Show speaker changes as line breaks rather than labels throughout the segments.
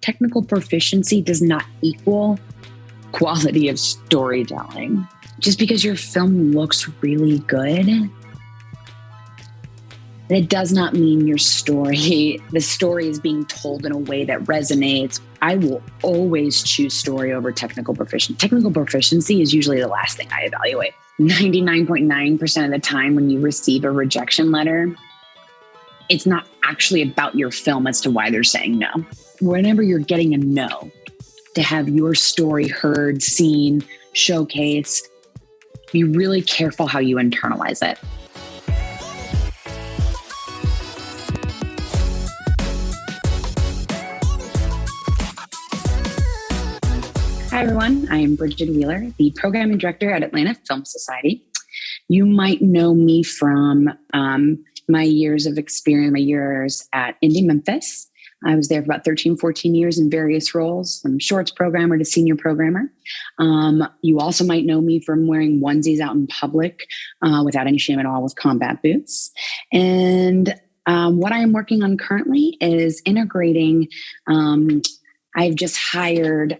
technical proficiency does not equal quality of storytelling. Just because your film looks really good, it does not mean the story is being told in a way that resonates. I will always choose story over technical proficiency. Technical proficiency is usually the last thing I evaluate. 99.9% of the time when you receive a rejection letter, it's not actually about your film as to why they're saying no. Whenever you're getting a no, to have your story heard, seen, showcased, be really careful how you internalize it. Hi, everyone. I am Bridget Wheeler, the Programming Director at Atlanta Film Society. You might know me from my years of experience, my years at Indie Memphis. I was there for about 13, 14 years in various roles, from shorts programmer to senior programmer. You also might know me from wearing onesies out in public without any shame at all with combat boots. And what I am working on currently is integrating, I've just hired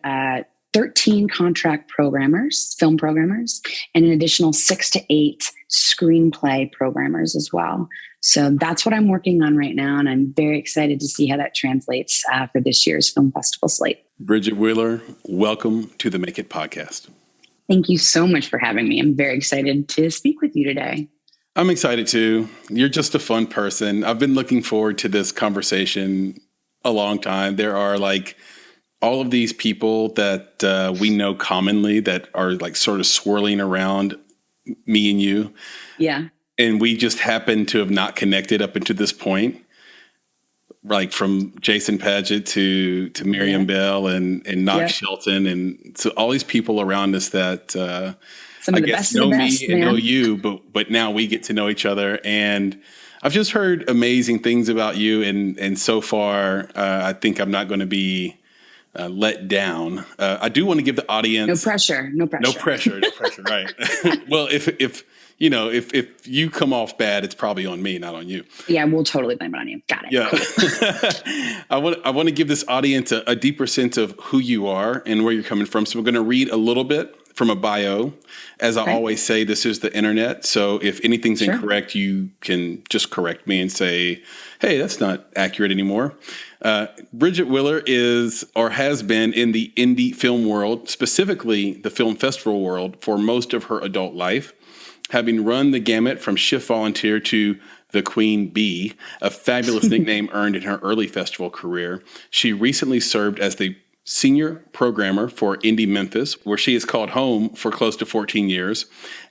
13 contract programmers, film programmers, and an additional 6 to 8 screenplay programmers as well. So that's what I'm working on right now, and I'm very excited to see how that translates for this year's film festival slate.
Bridget Wheeler, welcome to the Make It podcast.
Thank you so much for having me. I'm very excited to speak with you today.
I'm excited too. You're just a fun person. I've been looking forward to this conversation a long time. There are all of these people that we know commonly that are sort of swirling around me and you.
Yeah.
And we just happen to have not connected up until this point, from Jason Padgett to Miriam Bell and Knox Shelton. And so all these people around us that
I guess know me and
know you, but now we get to know each other. And I've just heard amazing things about you. And so far, I think I'm not going to be let down. I do want to give the audience
no pressure,
right? Well, if you come off bad, it's probably on me, not on you.
Yeah, we'll totally blame it on you. Got it.
Yeah.
Cool.
I want to give this audience a deeper sense of who you are and where you're coming from. So we're going to read a little bit from a bio. As I always say, this is the internet. So if anything's incorrect, you can just correct me and say, hey, that's not accurate anymore. Bridget Wheeler is or has been in the indie film world, specifically the film festival world, for most of her adult life, having run the gamut from shift volunteer to the Queen Bee, a fabulous nickname earned in her early festival career. She recently served as the senior programmer for Indie Memphis, where she has called home for close to 14 years.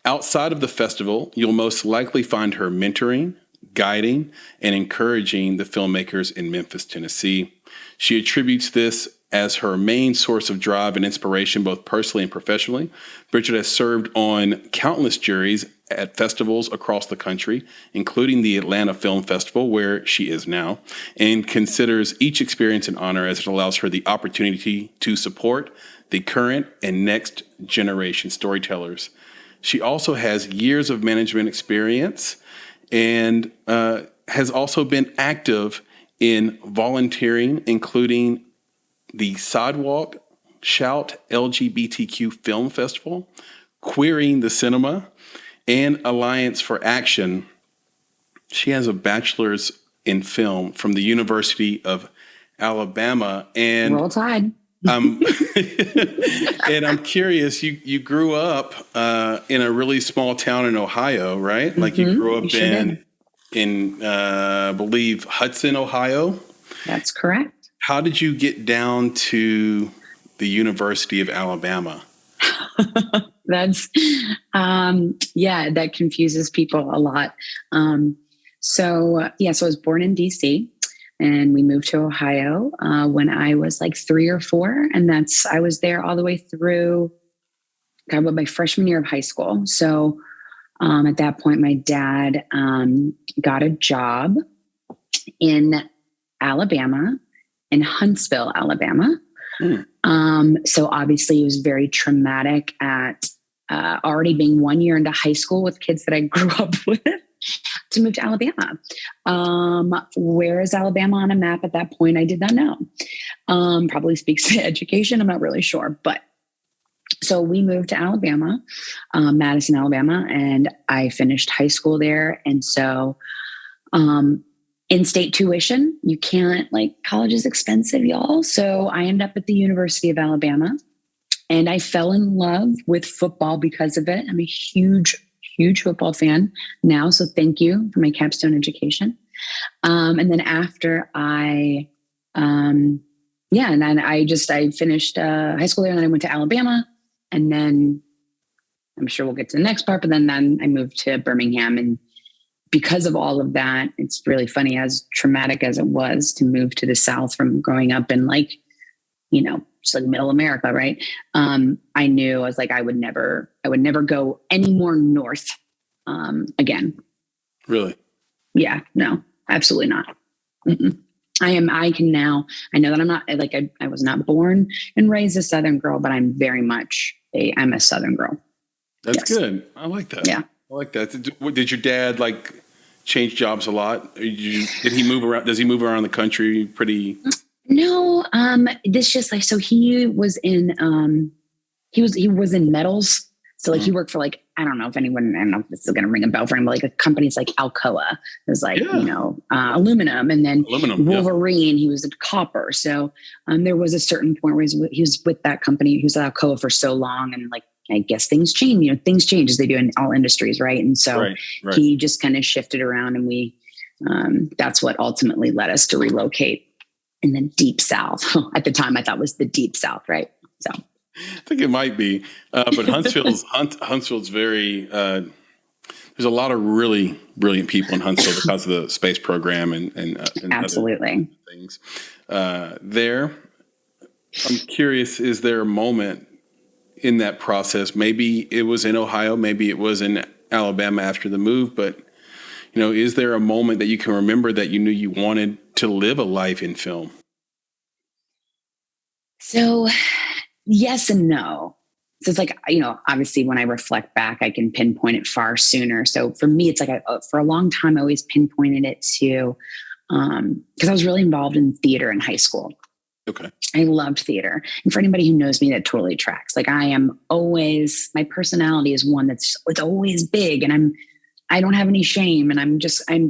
Outside of the festival, you'll most likely find her mentoring, guiding, and encouraging the filmmakers in Memphis, Tennessee. She attributes this as her main source of drive and inspiration, both personally and professionally. Bridget has served on countless juries at festivals across the country, including the Atlanta Film Festival, where she is now, and considers each experience an honor as it allows her the opportunity to support the current and next generation storytellers. She also has years of management experience and has also been active in volunteering, including the Sidewalk Shout LGBTQ Film Festival, Queering the Cinema, and Alliance for Action. She has a bachelor's in film from the University of Alabama. And
Roll Tide.
And I'm curious, you grew up in a really small town in Ohio, right? You grew up in I believe Hudson, Ohio.
That's correct.
How did you get down to the University of Alabama?
That's, that confuses people a lot. So I was born in DC and we moved to Ohio when I was 3 or 4. And I was there all the way through my freshman year of high school. So at that point, my dad got a job in Alabama, in Huntsville, Alabama. So obviously it was very traumatic at already being 1 year into high school with kids that I grew up with. to move to Alabama. Where is Alabama on a map at that point? I did not know. Probably speaks to education. I'm not really sure. But so we moved to Alabama, Madison, Alabama, and I finished high school there. And so in-state tuition, you can't, like, college is expensive, y'all. So I ended up at the University of Alabama, and I fell in love with football because of it. I'm a huge football fan now. So thank you for my capstone education. And then after I finished high school there, and then I went to Alabama, and then I'm sure we'll get to the next part, but then I moved to Birmingham. And because of all of that, it's really funny, as traumatic as it was to move to the South from growing up in, like, you know, just like middle America, right? I knew, I was like, I would never go any more north again.
Really?
Yeah, no, absolutely not. Mm-mm. I know that I'm not, like, I was not born and raised a Southern girl, but I'm very much I'm a Southern girl.
That's good. I like that.
Yeah.
I like that. Did your dad, like, change jobs a lot? Did he move around? Does he move around the country pretty?
No, this just, like, so he was in metals. So, like, he worked for, like, I don't know if this is going to ring a bell for him, but, like, a company's like Alcoa. It was like, you know, aluminum, and then Wolverine, he was at copper. So there was a certain point where he was with that company. He was at Alcoa for so long, and, like, I guess things change, you know, things change as they do in all industries. Right. And so he just kind of shifted around, and we, that's what ultimately led us to relocate in the deep South. At the time, I thought was the deep South. Right. So
I think it might be, but Huntsville's very, there's a lot of really brilliant people in Huntsville because of the space program and
absolutely
other things there. I'm curious, is there a moment in that process? Maybe it was in Ohio, maybe it was in Alabama after the move, but, you know, is there a moment that you can remember that you knew you wanted to live a life in film?
So yes and no. So it's like, you know, obviously when I reflect back, I can pinpoint it far sooner. So for me, it's like, for a long time, I always pinpointed it to, because I was really involved in theater in high school.
Okay.
I loved theater. And for anybody who knows me, that totally tracks. Like, my personality is one it's always big, and I don't have any shame, and I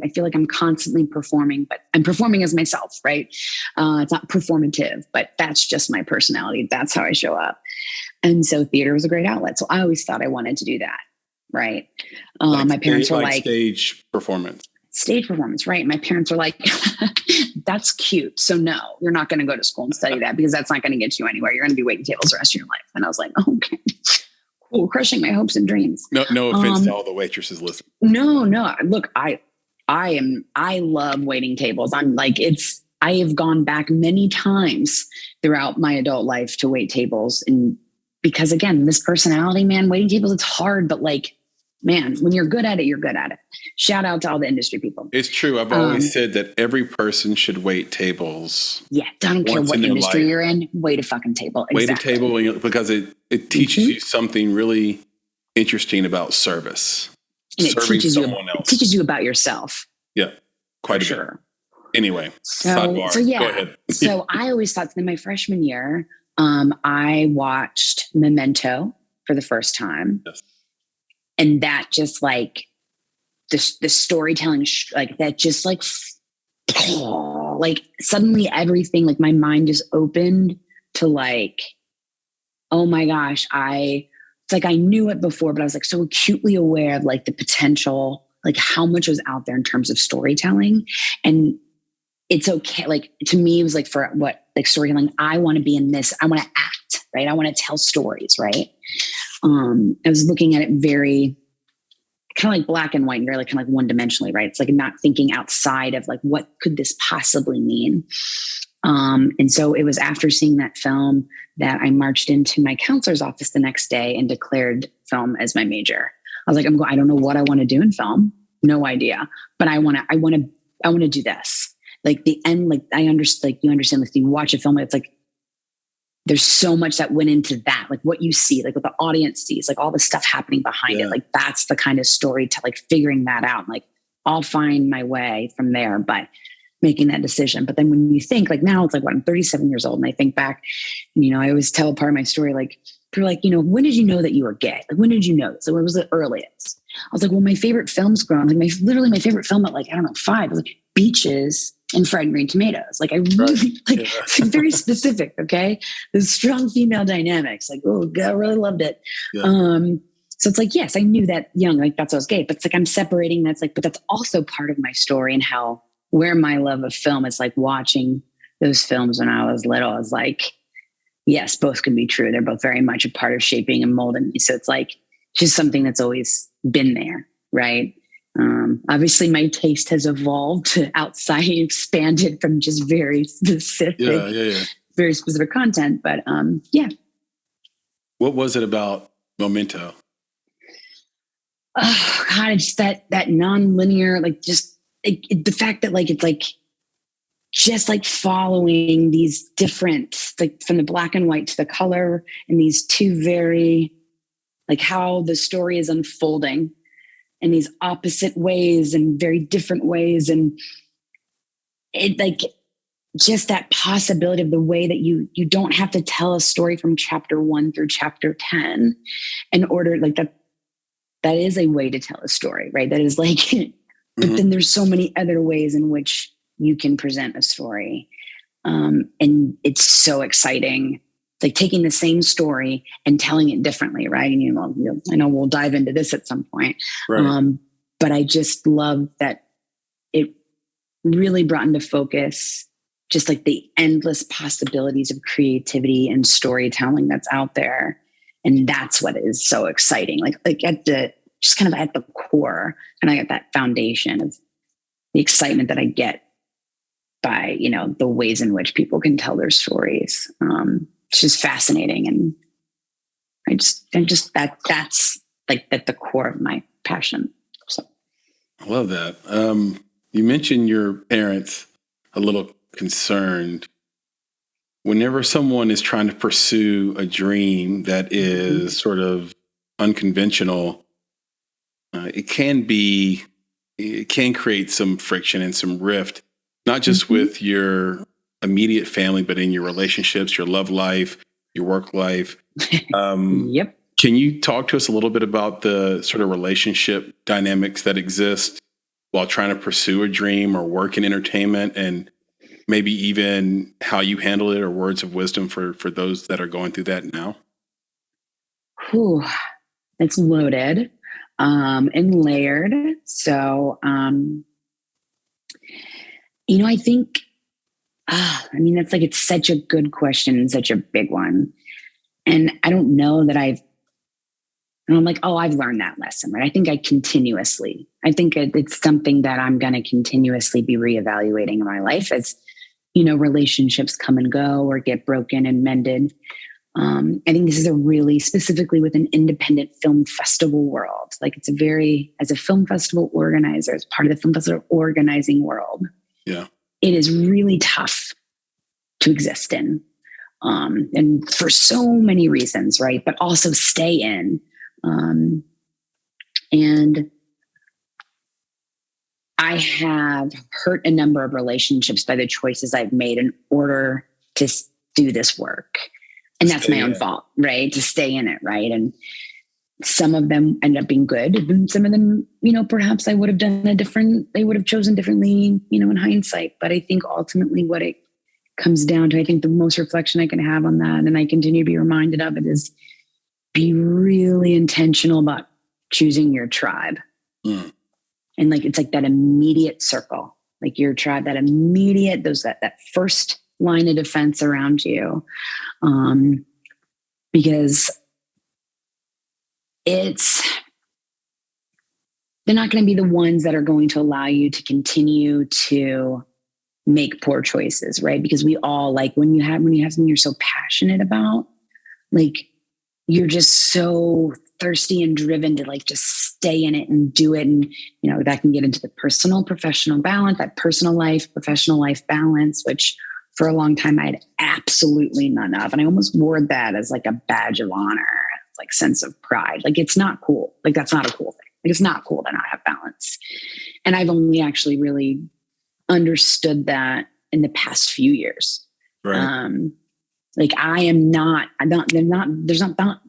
feel like I'm constantly performing, but I'm performing as myself, right? It's not performative, but that's just my personality. That's how I show up. And so theater was a great outlet. So I always thought I wanted to do that. Right. My parents were like
stage performance.
Stage performance, right? My parents were like, that's cute. So no, you're not going to go to school and study that, because that's not going to get you anywhere. You're going to be waiting tables the rest of your life. And I was like, okay, cool, crushing my hopes and dreams.
No offense to all the waitresses listening.
No. Look, I love waiting tables. I have gone back many times throughout my adult life to wait tables. And because, again, this personality, man, waiting tables, it's hard, but, like, man, when you're good at it, you're good at it. Shout out to all the industry people.
It's true. I've always said that every person should wait tables.
Yeah. I don't care what industry you're in. Wait a fucking table.
Wait a table, because it teaches you something really interesting about service.
And it teaches you about yourself.
Yeah. Quite a bit. Anyway, sidebar.
So yeah.
Go ahead.
So I always thought that in my freshman year, I watched Memento for the first time.
Yes.
And that just, like, the storytelling, like, that just, like, like, suddenly everything, like, my mind just opened to, like, oh my gosh, it's like I knew it before, but I was, like, so acutely aware of, like, the potential, like, how much was out there in terms of storytelling. And it's okay. Like, to me, it was like, for what, like, storytelling, I want to be in this. I want to act, right? I want to tell stories, right? I was looking at it very kind of like black and white, and very, like, kind of like one dimensionally, right? It's like not thinking outside of, like, what could this possibly mean? And so it was after seeing that film that I marched into my counselor's office the next day and declared film as my major. I was like, I don't know what I want to do in film. No idea, but I want to do this. Like, the end, like, I understand, like, you understand, like, you watch a film, it's like, there's so much that went into that, like what you see, like what the audience sees, like all the stuff happening behind it. Like, that's the kind of story to, like, figuring that out. Like, I'll find my way from there, but making that decision. But then when you think like now it's like, what, I'm 37 years old. And I think back, I always tell a part of my story, like, they're like, when did you know that you were gay? Like, when did you know? So when was the earliest? I was like, well, my favorite films growing up, like literally my favorite film at like, I don't know, 5 was like Beaches and Fried Green Tomatoes. Like I really it's very specific. Okay. The strong female dynamics, like, oh God, I really loved it. Yeah. So it's like, yes, I knew that young, like that's why I was gay, but it's like, I'm separating. That's like, but that's also part of my story and where my love of film is, like watching those films when I was little. I was like, yes, both can be true. They're both very much a part of shaping and molding me. So it's like just something that's always been there. Right. Obviously my taste has evolved to outside, expanded from just very specific, very specific content. But yeah.
What was it about Memento?
Oh God, it's that non-linear, like just the fact that like it's like just like following these different, like from the black and white to the color, and these two very, like how the story is unfolding in these opposite ways and very different ways, and it like just that possibility of the way that you don't have to tell a story from chapter 1 through chapter 10 in order, like that is a way to tell a story, right? That is like, but then there's so many other ways in which you can present a story. And it's so exciting. It's like taking the same story and telling it differently, right? And I know we'll dive into this at some point. Right. But I just love that it really brought into focus just like the endless possibilities of creativity and storytelling that's out there. And that's what is so exciting. Like at the core, and I got that foundation of the excitement that I get by, the ways in which people can tell their stories. It's just fascinating. And that's like at the core of my passion. So
I love that. You mentioned your parents a little concerned. Whenever someone is trying to pursue a dream that is sort of unconventional, it can create some friction and some rift, not just with your immediate family, but in your relationships, your love life, your work life.
Yep.
Can you talk to us a little bit about the sort of relationship dynamics that exist while trying to pursue a dream or work in entertainment, and maybe even how you handle it, or words of wisdom for those that are going through that now?
Whew, it's loaded and layered. So, I think, that's like, it's such a good question and such a big one. And I don't know that I've learned that lesson, right? I think it's something that I'm going to continuously be reevaluating in my life as, relationships come and go or get broken and mended. I think this is a really specifically with an independent film festival world. Like as a film festival organizer, as part of the film festival organizing world,
yeah,
it is really tough to exist in. And for so many reasons, right? But also stay in. And I have hurt a number of relationships by the choices I've made in order to do this work. And that's my own fault, right? To stay in it, right? And some of them end up being good. And some of them, perhaps I would have they would have chosen differently, in hindsight. But I think ultimately what it comes down to, I think the most reflection I can have on that, and I continue to be reminded of it, is be really intentional about choosing your tribe. Mm. And like, it's like that immediate circle, like your tribe, that immediate, that first line of defense around you. Because they're not going to be the ones that are going to allow you to continue to make poor choices, right? Because we all, like, when you have something you're so passionate about, like, you're just so thirsty and driven to like just stay in it and do it. And, that can get into the personal, professional balance, that personal life, professional life balance, which for a long time I had absolutely none of. And I almost wore that as like a badge of honor, like sense of pride. Like, it's not cool. Like, that's not a cool thing. Like, it's not cool to not have balance. And I've only actually really understood that in the past few years.
Right.
Like there's not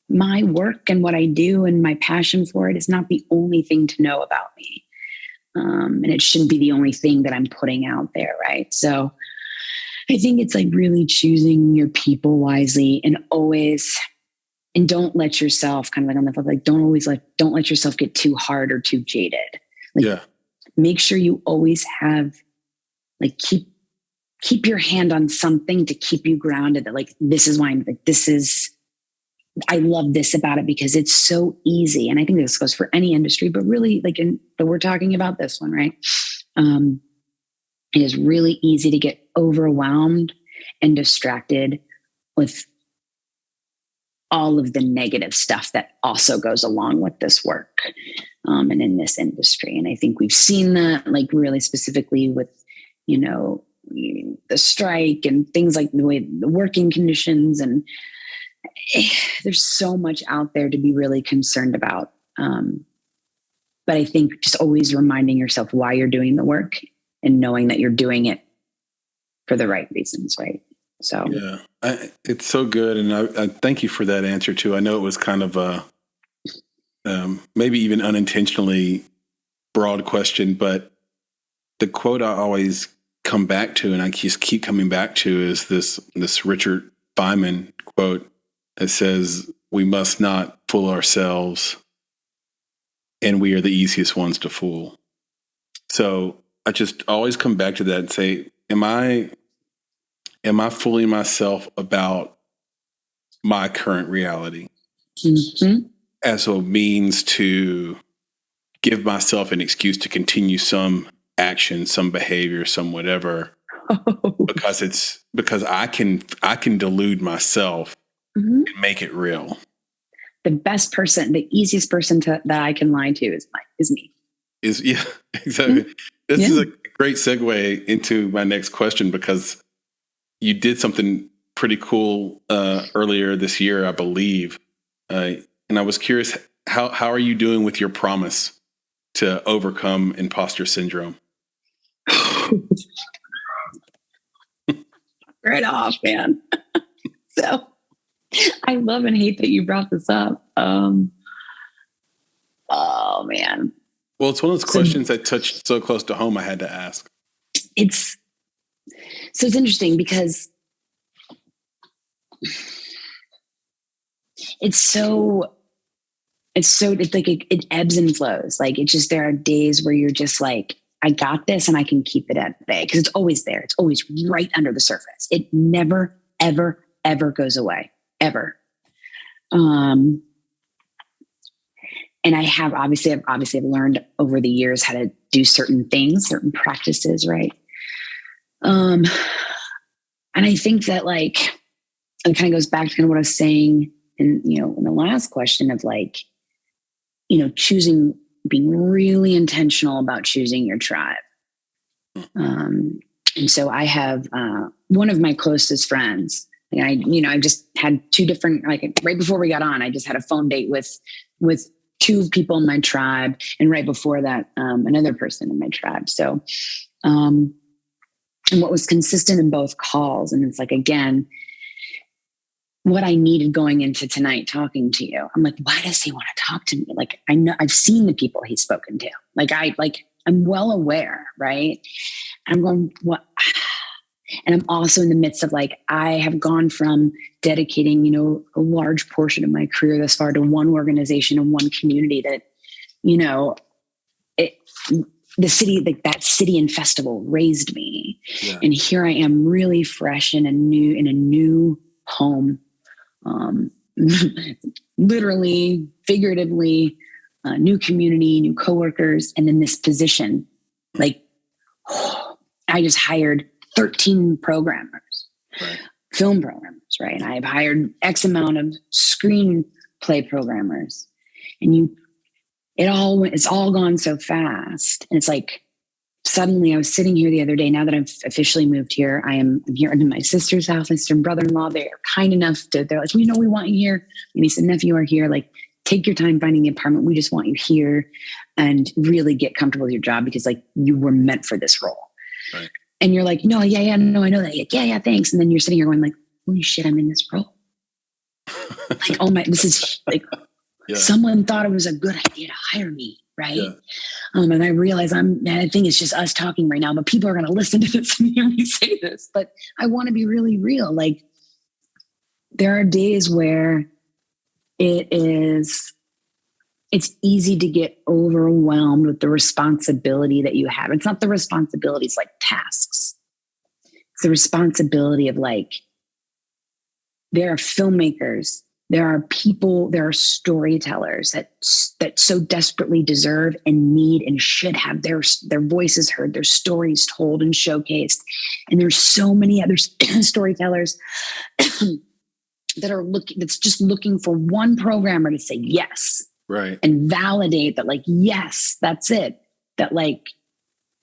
my work and what I do and my passion for it is not the only thing to know about me. And it shouldn't be the only thing that I'm putting out there. Right. So I think it's like really choosing your people wisely and don't let yourself kind of like on the flip, like don't let yourself get too hard or too jaded. Like, make sure you always have like, keep your hand on something to keep you grounded that like, this is why I love this about it because it's so easy. And I think this goes for any industry, but really but we're talking about this one, right? It is really easy to get overwhelmed and distracted with all of the negative stuff that also goes along with this work and in this industry. And I think we've seen that like really specifically with, the strike and things like the working conditions. And there's so much out there to be really concerned about. But I think just always reminding yourself why you're doing the work and knowing that you're doing it for the right reasons, right? So
it's so good. And I thank you for that answer too. I know it was kind of a maybe even unintentionally broad question, but the quote I always come back to, and I just keep coming back to, is this Richard Feynman quote that says, "We must not fool ourselves, and we are the easiest ones to fool." So I just always come back to that and say, am I fooling myself about my current reality as a means to give myself an excuse to continue some action, some behavior, some whatever, because I can delude myself and make it real.
The best person, the easiest person that I can lie to is me.
Exactly. This is a great segue into my next question, because you did something pretty cool earlier this year, I believe. And I was curious, how are you doing with your promise to overcome imposter syndrome?
Right off, man. So I love and hate that you brought this up. Oh, man.
Well, it's one of those questions that touched so close to home, I had to ask.
It's interesting because it's like it ebbs and flows. Like it's just, there are days where you're just like, I got this and I can keep it at bay because it's always there. It's always right under the surface. It never, ever, ever goes away, ever. And I've obviously learned over the years how to do certain things, certain practices, right? And I think that like, it kind of goes back to kind of what I was saying in the last question of like, being really intentional about choosing your tribe. And so I have one of my closest friends, and I just had two different, like right before we got on, I just had a phone date with two people in my tribe. And right before that, another person in my tribe. So, and what was consistent in both calls, and it's like, again, what I needed going into tonight talking to you. I'm like, why does he want to talk to me? Like, I know I've seen the people he's spoken to. I'm well aware, right? I'm going, what? And I'm also in the midst of like, I have gone from dedicating, a large portion of my career thus far to one organization and one community that, the city, like that city and festival raised me. Yeah. And here I am really fresh in a new home. Literally, figuratively, new community, new coworkers, and then this position. Like, I just hired 13 programmers, right. Film programmers, right? And I've hired X amount of screenplay programmers, and it's all gone so fast. And it's like, suddenly I was sitting here the other day, now that I've officially moved here, I'm here in my sister's house, my sister and brother-in-law. They are kind enough they're like, we want you here. My niece and nephew are here. Like, take your time finding the apartment. We just want you here and really get comfortable with your job because like you were meant for this role.
Right.
And you're like, no, no, I know that. Like, yeah, thanks. And then you're sitting here going like, holy shit, I'm in this role. Like, oh my, this is like, someone thought it was a good idea to hire me. Right. Yeah. And I realize I think it's just us talking right now, but people are going to listen to this and hear me say this, but I want to be really real. Like there are days where it's easy to get overwhelmed with the responsibility that you have. It's not the responsibility, it's like tasks. It's the responsibility of like, there are filmmakers, there are people, there are storytellers that so desperately deserve and need and should have their voices heard, their stories told and showcased. And there's so many other storytellers that's just looking for one programmer to say yes.
Right.
And validate that like, yes, that's it. That like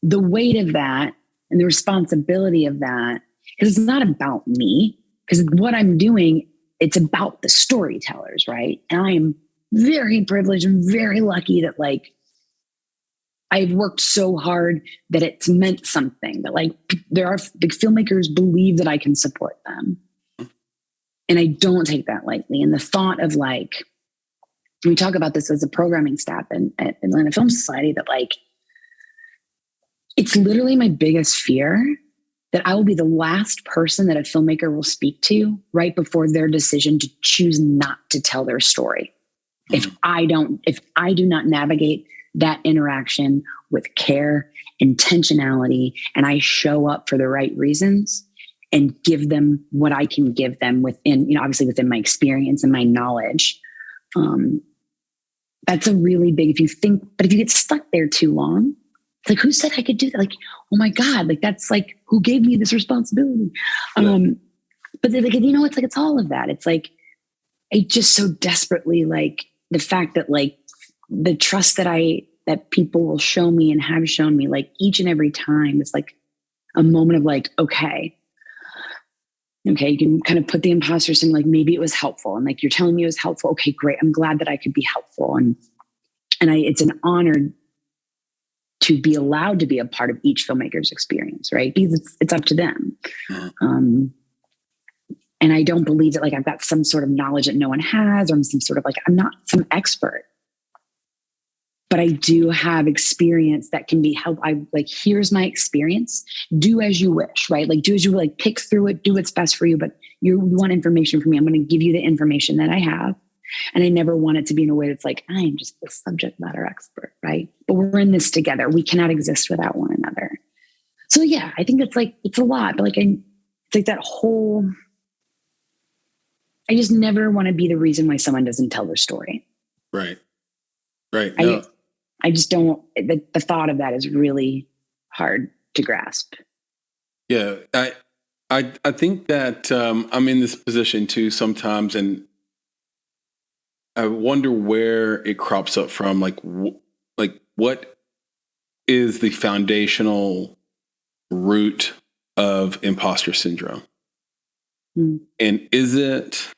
the weight of that and the responsibility of that, because it's not about me, because what I'm doing, it's about the storytellers, right? And I am very privileged and very lucky that like I've worked so hard that it's meant something, that like there are big filmmakers believe that I can support them. And I don't take that lightly. And the thought of like, we talk about this as a programming staff at Atlanta Film Society, that like, it's literally my biggest fear that I will be the last person that a filmmaker will speak to right before their decision to choose not to tell their story. Mm-hmm. If I do not navigate that interaction with care, intentionality, and I show up for the right reasons and give them what I can give them within, obviously within my experience and my knowledge. That's a really big, but if you get stuck there too long, it's like, who said I could do that? Like, oh my God, like, that's like, who gave me this responsibility? Yeah. But they're like, it's like, it's all of that. It's like, I just so desperately like the fact that like the trust that people will show me and have shown me like each and every time, it's like a moment of like, okay, you can kind of put the imposter syndrome, like maybe it was helpful. And like, you're telling me it was helpful. Okay, great. I'm glad that I could be helpful. And it's an honor to be allowed to be a part of each filmmaker's experience, right? Because it's up to them. Mm-hmm. And I don't believe that like I've got some sort of knowledge that no one has, or I'm some sort of like, I'm not some expert, but I do have experience that can be helped. I like, here's my experience. Do as you wish, right? Like do as you like, pick through it, do what's best for you. But you want information from me. I'm going to give you the information that I have. And I never want it to be in a way that's like, I'm just the subject matter expert, right? But we're in this together. We cannot exist without one another. So yeah, I think it's like, it's a lot, but like, it's like that whole, I just never want to be the reason why someone doesn't tell their story.
Right. Right. No.
I just don't, the thought of that is really hard to grasp.
Yeah. I think that I'm in this position too sometimes, and I wonder where it crops up from. Like what is the foundational root of imposter syndrome? Mm. And is it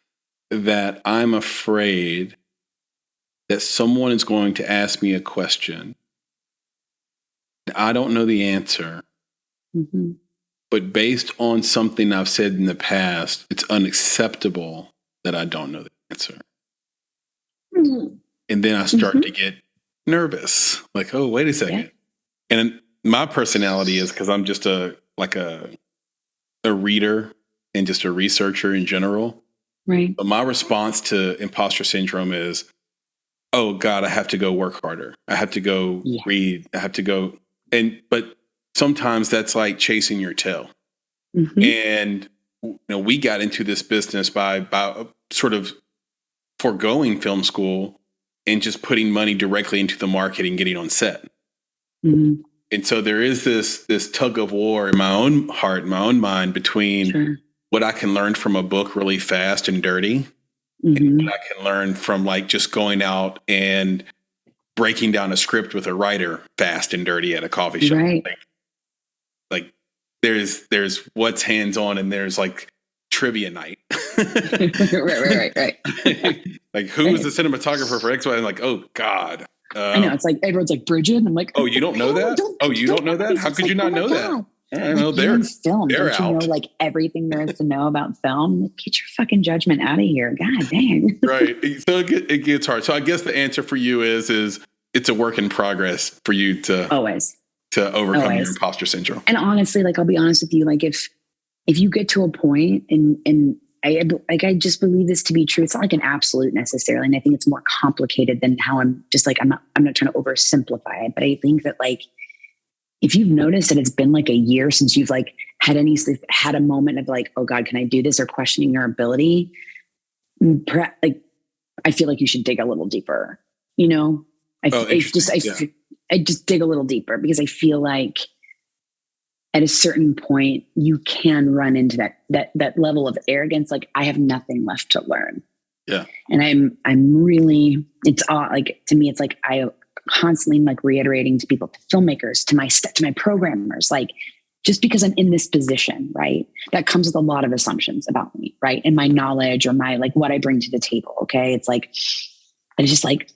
that I'm afraid that someone is going to ask me a question, I don't know the answer, mm-hmm. but based on something I've said in the past, it's unacceptable that I don't know the answer. Mm-hmm. And then I start mm-hmm. to get nervous. Like, oh, wait a second. Yeah. And my personality is, because I'm just a reader and just a researcher in general.
Right.
But my response to imposter syndrome is, oh God, I have to go work harder. I have to go read. I have to go. But sometimes that's like chasing your tail. Mm-hmm. And, we got into this business by sort of foregoing film school and just putting money directly into the market and getting on set. Mm-hmm. And so there is this tug of war in my own heart, my own mind, between what I can learn from a book really fast and dirty, mm-hmm. and what I can learn from like just going out and breaking down a script with a writer fast and dirty at a coffee shop.
Right.
Like there's what's hands-on and there's like trivia night.
Right.
Like, who is the cinematographer for X, Y? And like, oh God.
I know. It's like, everyone's like, Bridget. And I'm like,
oh, you don't know that? You don't know that? How could you not know that? I don't know. They're in film. Don't you know like everything there is to know about film? Like, get your fucking judgment out of here. God dang. Right. So it gets hard. So I guess the answer for you is it's a work in progress for you to overcome your imposter syndrome.
And honestly, like, I'll be honest with you, like if you get to a point and I just believe this to be true. It's not like an absolute necessarily. And I think it's more complicated than how I'm just like, I'm not trying to oversimplify it, but I think that like, if you've noticed that it's been like a year since you've like had a moment of like, oh God, can I do this? Or questioning your ability, like, I feel like you should dig a little deeper, you know? I just dig a little deeper because I feel like at a certain point you can run into that level of arrogance. Like, I have nothing left to learn.
Yeah.
And I'm really, it's all like, to me, it's like, I constantly like reiterating to people, to filmmakers, to my programmers, like, just because I'm in this position, right, that comes with a lot of assumptions about me, right, and my knowledge or my like what I bring to the table. Okay, it's like, it's just like,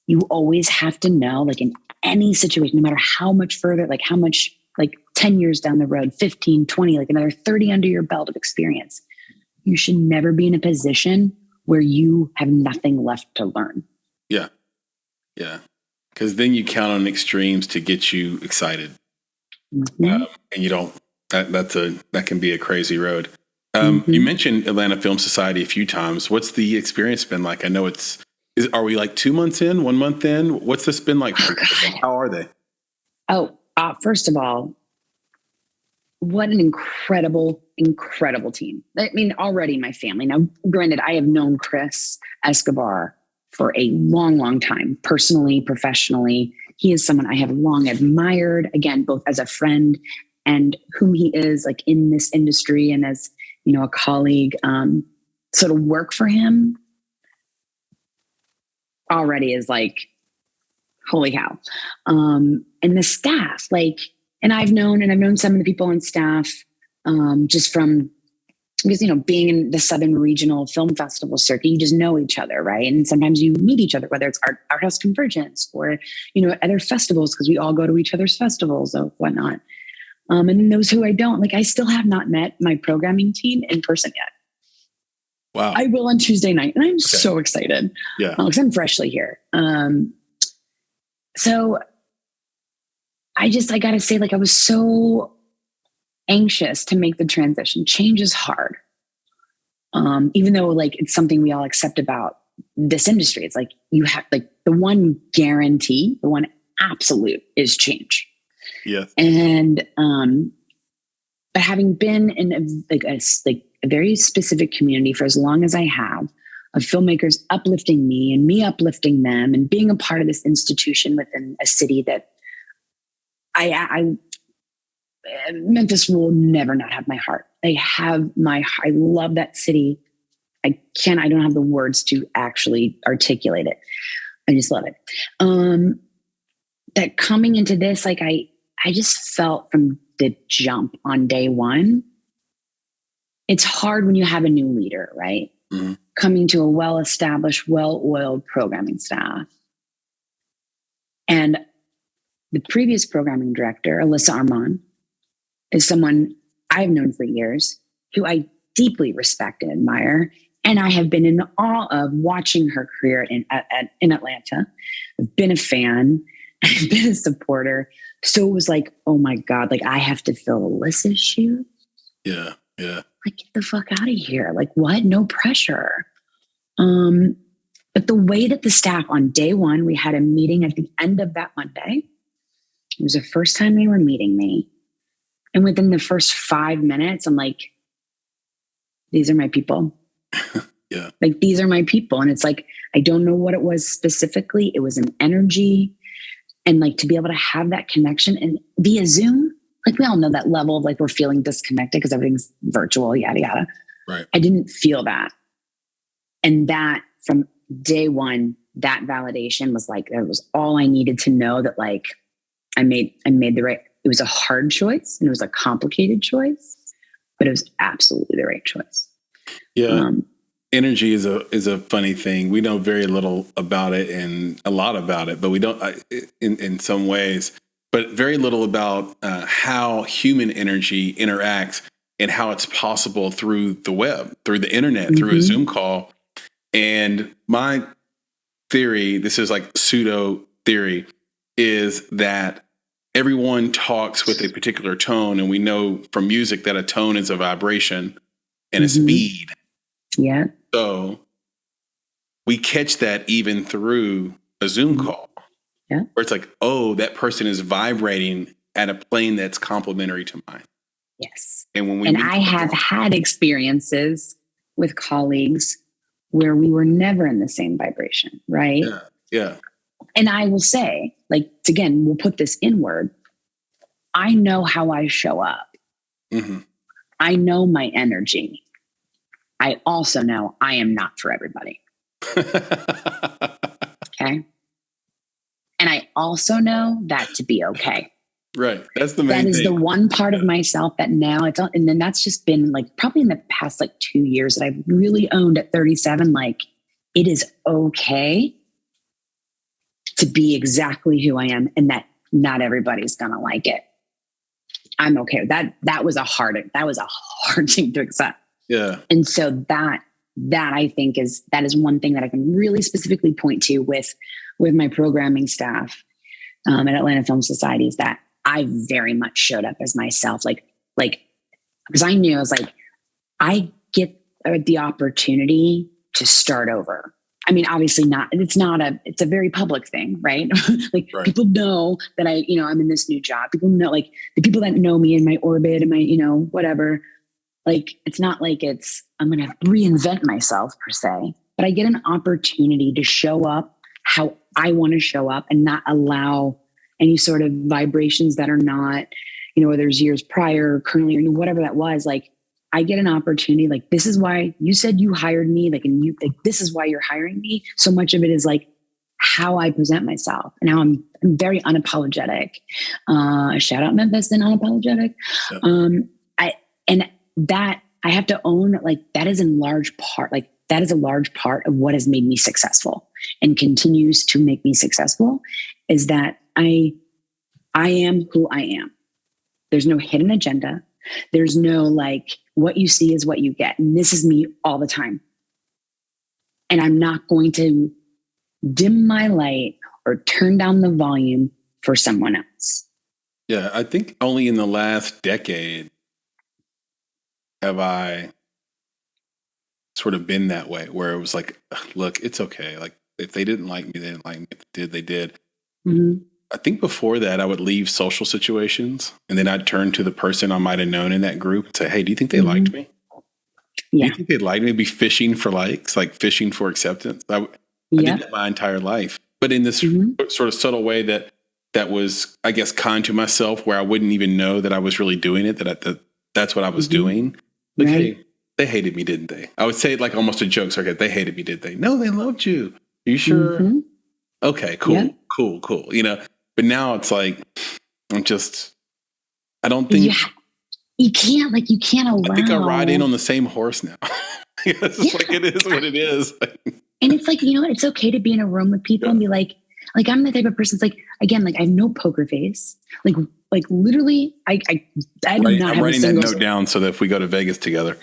you always have to know, like, in any situation, no matter how much further, like how much, like 10 years down the road, 15, 20, like another 30 under your belt of experience, you should never be in a position where you have nothing left to learn.
Yeah. Because then you count on extremes to get you excited. And you don't, that can be a crazy road. You mentioned Atlanta Film Society a few times. What's the experience been like? I know are we like 2 months in, 1 month in? What's this been like? How are they?
First of all, what an incredible team. I mean, already my family. Now, granted, I have known Chris Escobar for a long, long time, personally, professionally. He is someone I have long admired, again, both as a friend and whom he is like in this industry and as, you know, a colleague. So to work for him already is like, holy cow. And the staff, like, and I've known some of the people on staff just from, because, you know, being in the Southern Regional Film Festival circuit, you just know each other, right? And sometimes you meet each other, whether it's Art House Convergence or, you know, other festivals, because we all go to each other's festivals or whatnot. And then those who I don't, like, I still have not met my programming team in person yet.
Wow.
I will on Tuesday night, and I'm so excited.
Yeah.
Because I'm freshly here. So I got to say, like, I was so anxious to make the transition. Change is hard. Even though like it's something we all accept about this industry. It's like you have like the one guarantee, the one absolute is change.
Yes.
And but having been in a very specific community for as long as I have, of filmmakers uplifting me and me uplifting them and being a part of this institution within a city that Memphis will never not have my heart. I love that city. I don't have the words to actually articulate it. I just love it. That coming into this, like I just felt from the jump on day one, it's hard when you have a new leader, right? Mm-hmm. Coming to a well-established, well-oiled programming staff. And the previous programming director, Alyssa Armand, is someone I've known for years, who I deeply respect and admire. And I have been in awe of watching her career in Atlanta. I've been a fan. I've been a supporter. So it was like, oh my God, like I have to fill Alyssa's shoes.
Yeah.
Like, get the fuck out of here. Like, what? No pressure. But the way that the staff on day one, we had a meeting at the end of that Monday. It was the first time they were meeting me. And within the first 5 minutes, I'm like, these are my people.
Yeah.
Like, these are my people. And it's like, I don't know what it was specifically. It was an energy. And like to be able to have that connection and via Zoom, like we all know that level of like, we're feeling disconnected because everything's virtual, yada, yada.
Right.
I didn't feel that. And that from day one, that validation was like, that was all I needed to know, that like, I made the right, it was a hard choice and it was a complicated choice, but it was absolutely the right choice.
Yeah. Energy is a funny thing. We know very little about it and a lot about it, but we don't in some ways, but very little about how human energy interacts and how it's possible through the web, through the internet, through a Zoom call. And my theory, this is like pseudo theory, is that everyone talks with a particular tone, and we know from music that a tone is a vibration and a speed.
Yeah.
So we catch that even through a Zoom call, where it's like, oh, that person is vibrating at a plane that's complementary to mine.
Yes.
And
I have had experiences with colleagues where we were never in the same vibration, right?
Yeah. Yeah.
And I will say, like, again, we'll put this inward. I know how I show up. I know my energy. I also know I am not for everybody. Okay. And I also know that to be okay.
Right. That's the main thing.
That is the one part of myself that now it's, and then that's just been like probably in the past like 2 years that I've really owned at 37. Like, it is okay to be exactly who I am, and that not everybody's going to like it. I'm okay with that. That was a hard thing to accept. Yeah. And so that I think is one thing that I can really specifically point to with my programming staff at Atlanta Film Society, is that I very much showed up as myself, like, because I knew I was like, I get the opportunity to start over. I mean, obviously it's a very public thing, right? Like, right. People know that I'm in this new job. People know, like, the people that know me in my orbit and my, whatever, like, it's not like I'm going to reinvent myself per se, but I get an opportunity to show up how I want to show up and not allow any sort of vibrations that are not, whether it's years prior, currently, or whatever that was. Like, I get an opportunity, like, this is why you said you hired me, like, and you, like, this is why you're hiring me. So much of it is like how I present myself. And now I'm very unapologetic. Shout out Memphis and unapologetic. Yeah. I have to own, like, that is in large part, like, that is a large part of what has made me successful and continues to make me successful, is that I am who I am. There's no hidden agenda. There's no, like, what you see is what you get. And this is me all the time. And I'm not going to dim my light or turn down the volume for someone else.
Yeah, I think only in the last decade have I sort of been that way, where it was like, look, it's okay. Like, if they didn't like me, they didn't like me. If they did, they did. Mm-hmm. I think before that, I would leave social situations, and then I'd turn to the person I might have known in that group and say, hey, do you think they liked me? Yeah. Do you think they liked me? Be fishing for likes, like fishing for acceptance. I did that my entire life, but in this sort of subtle way that was, I guess, kind to myself, where I wouldn't even know that I was really doing it, that's what I was doing. Like, hey, they hated me, didn't they? I would say it like almost a joke. So they hated me, did they? No, they loved you. Are you sure? Mm-hmm. Okay, cool, cool. But now it's like, I don't think
you can't allow.
I think I ride in on the same horse now. It's like, it is what it is.
And it's like, it's okay to be in a room with people and be like I'm the type of person that's like, again, like, I have no poker face. Like literally, I do not have
I'm writing that note down so that if we go to Vegas together,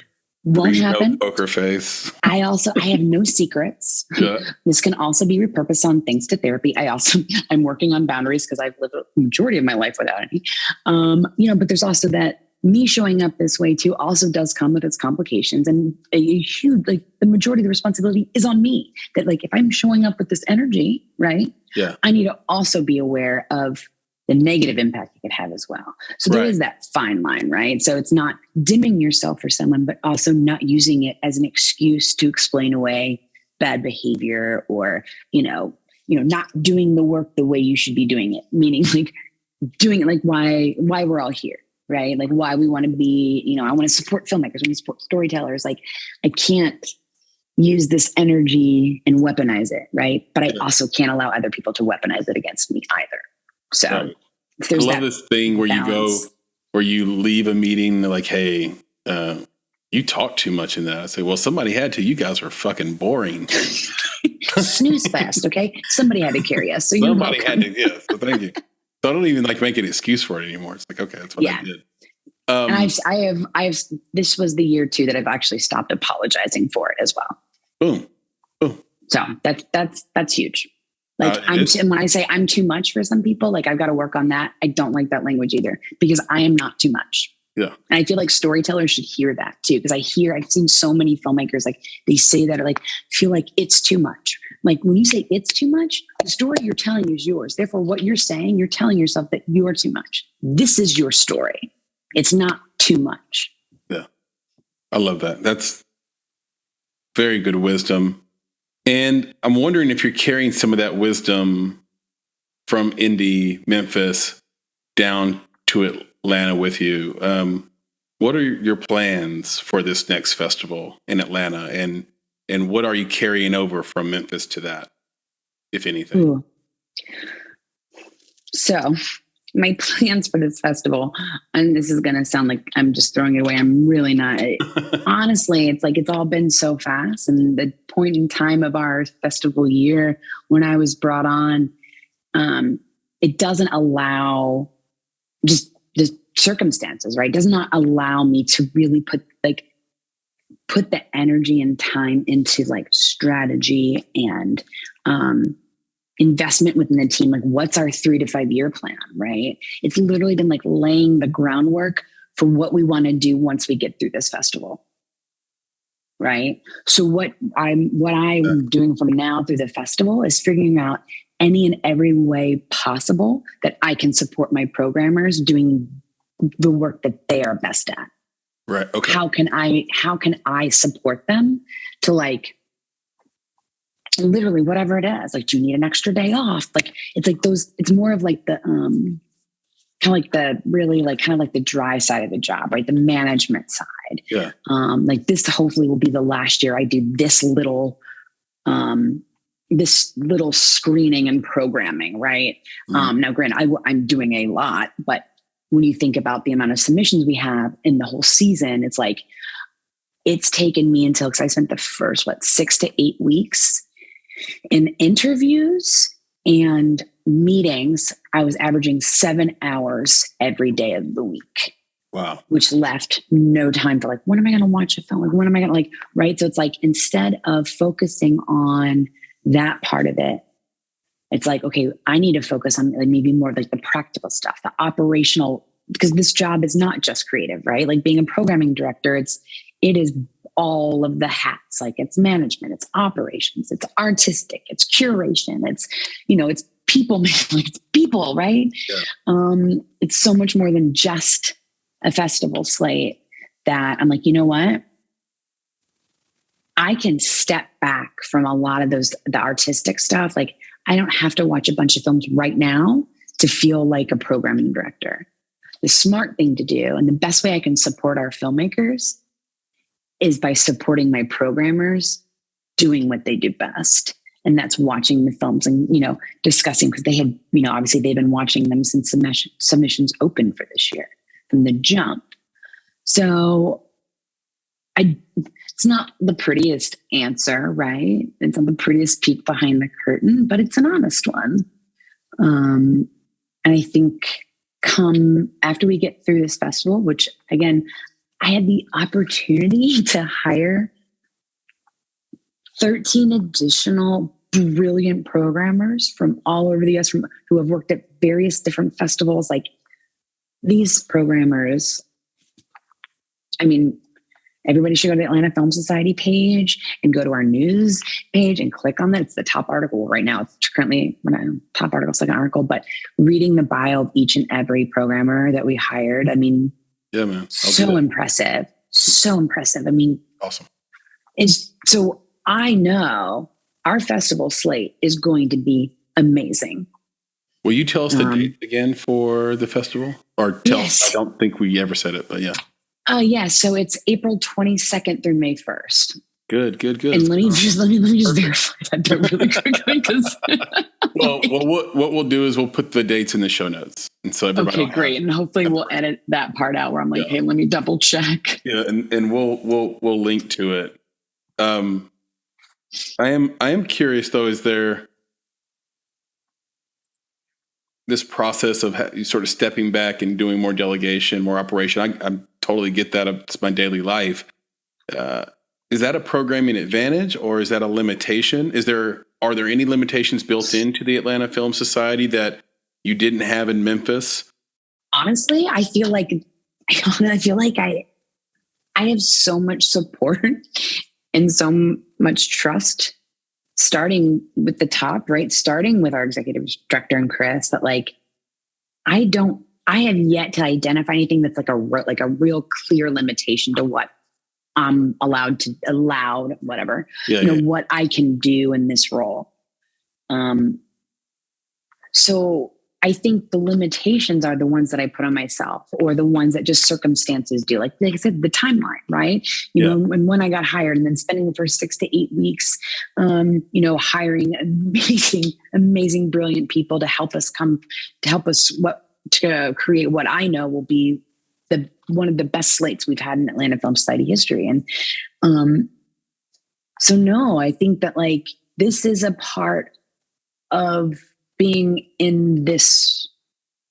won't happen.
Poker face.
I have no secrets. Yeah. This can also be repurposed on thanks to therapy. I'm working on boundaries because I've lived a majority of my life without any. But there's also that me showing up this way too also does come with its complications, and a huge, like, the majority of the responsibility is on me. That, like, if I'm showing up with this energy, right? Yeah. I need to also be aware of the negative impact it could have as well. So there is that fine line, right? So it's not dimming yourself for someone, but also not using it as an excuse to explain away bad behavior or, not doing the work the way you should be doing it. Meaning, like, doing it like why we're all here, right? Like, why we want to be, I want to support filmmakers, I want to support storytellers. Like, I can't use this energy and weaponize it, right? But I also can't allow other people to weaponize it against me either. So
I love this thing where balance. You go, where you leave a meeting like, hey, You talk too much in that. I say, well, somebody had to. You guys are fucking boring.
Snooze fest, okay? Somebody had to carry us. So
somebody had to, yeah. So thank you. So I don't even like make an excuse for it anymore. It's like, okay, that's what I did.
And I have, this was the year too that I've actually stopped apologizing for it as well.
Boom.
So that's huge. Like when I say I'm too much for some people, like I've got to work on that. I don't like that language either because I am not too much.
Yeah.
And I feel like storytellers should hear that too. Because I've seen so many filmmakers, like they say that, like, feel like it's too much. Like when you say it's too much, the story you're telling is yours. Therefore, what you're saying, you're telling yourself that you are too much. This is your story. It's not too much.
Yeah. I love that. That's very good wisdom. And I'm wondering if you're carrying some of that wisdom from Indy, Memphis, down to Atlanta with you. What are your plans for this next festival in Atlanta? And what are you carrying over from Memphis to that, if anything?
Ooh. So my plans for this festival, and this is going to sound like I'm just throwing it away. I'm really not. Honestly, it's like it's all been so fast. And the point in time of our festival year when I was brought on, it doesn't allow just the circumstances, right? It does not allow me to really put the energy and time into like strategy and investment within the team. Like, what's our 3 to 5 year plan, right? It's literally been like laying the groundwork for what we want to do once we get through this festival, right? So what I'm doing from now through the festival is figuring out any and every way possible that I can support my programmers doing the work that they are best at.
Right. Okay.
How can I support them to like literally whatever it is? Like, do you need an extra day off? Like, it's like those, it's more of like the kind of like the really like kind of like the dry side of the job, right? The management side.
Yeah.
Like this hopefully will be the last year I do this little screening and programming, right? Mm-hmm. Now granted, I'm doing a lot, but when you think about the amount of submissions we have in the whole season, it's like, it's taken me until, because I spent the first, 6 to 8 weeks in interviews and meetings. I was averaging 7 hours every day of the week.
Wow.
Which left no time for like, when am I going to watch a film? Like, when am I going to like, right? So it's like, instead of focusing on that part of it, it's like, okay, I need to focus on like maybe more of like the practical stuff, the operational, because this job is not just creative, right? Like being a programming director, it is all of the hats. Like it's management, it's operations, it's artistic, it's curation, it's people, like it's people, right? Yeah. It's so much more than just a festival slate that I'm like, you know what? I can step back from a lot of the artistic stuff. Like, I don't have to watch a bunch of films right now to feel like a programming director. The smart thing to do, and the best way I can support our filmmakers, is by supporting my programmers doing what they do best. And that's watching the films and, discussing, because they had, obviously they've been watching them since submissions opened for this year from the jump. So it's not the prettiest answer, right? It's not the prettiest peek behind the curtain, but it's an honest one. And I think come after we get through this festival, which again, I had the opportunity to hire 13 additional brilliant programmers from all over the US who have worked at various different festivals. Like these programmers, everybody should go to the Atlanta Film Society page and go to our news page and click on that. It's the top article right now. It's currently top article, second article, but reading the bio of each and every programmer that we hired.
Yeah, man.
So impressive. So impressive.
Awesome.
So I know our festival slate is going to be amazing.
Will you tell us the date again for the festival? Or yes. I don't think we ever said it, but yeah.
So it's April 22nd through May 1st.
Good.
And let me just verify that really quickly, because
what we'll do is we'll put the dates in the show notes, and so everybody.
Okay, great, and hopefully we'll edit that part out where I'm like, hey, let me double check.
Yeah, and we'll link to it. I am curious though. Is there this process of sort of stepping back and doing more delegation, more operation? I totally get that. It's my daily life. Is that a programming advantage or is that a limitation? Are there any limitations built into the Atlanta Film Society that you didn't have in Memphis?
Honestly, I feel like I have so much support and so much trust, starting with the top, right? Starting with our executive director and Chris, that like I have yet to identify anything that's like a real clear limitation to what I'm allowed, whatever, what I can do in this role. So I think the limitations are the ones that I put on myself, or the ones that just circumstances do. Like I said, the timeline, right? You know, when I got hired, and then spending the first 6 to 8 weeks, hiring amazing, brilliant people to help us to create what I know will be one of the best slates we've had in Atlanta Film Society history. And so no, I think that like this is a part of being in this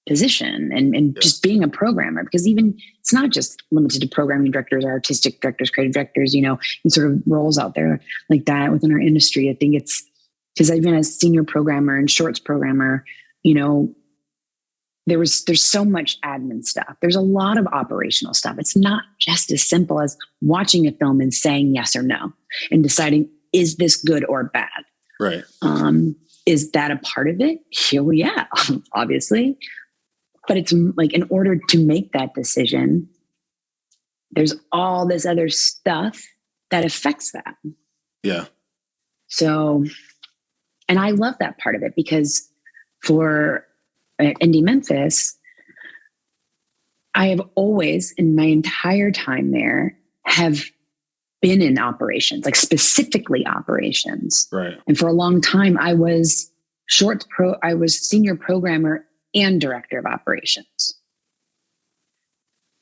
position and just being a programmer, because even it's not just limited to programming directors, artistic directors, creative directors, and sort of roles out there like that within our industry. I think it's because I've been a senior programmer and shorts programmer, there's so much admin stuff. There's a lot of operational stuff. It's not just as simple as watching a film and saying yes or no and deciding, is this good or bad?
Right.
Is that a part of it? Yeah, obviously. But it's like, in order to make that decision, there's all this other stuff that affects that.
Yeah.
So, and I love that part of it, because at Indie Memphis, I have always, in my entire time there, have been in operations, like specifically operations.
Right.
And for a long time, I was senior programmer and director of operations.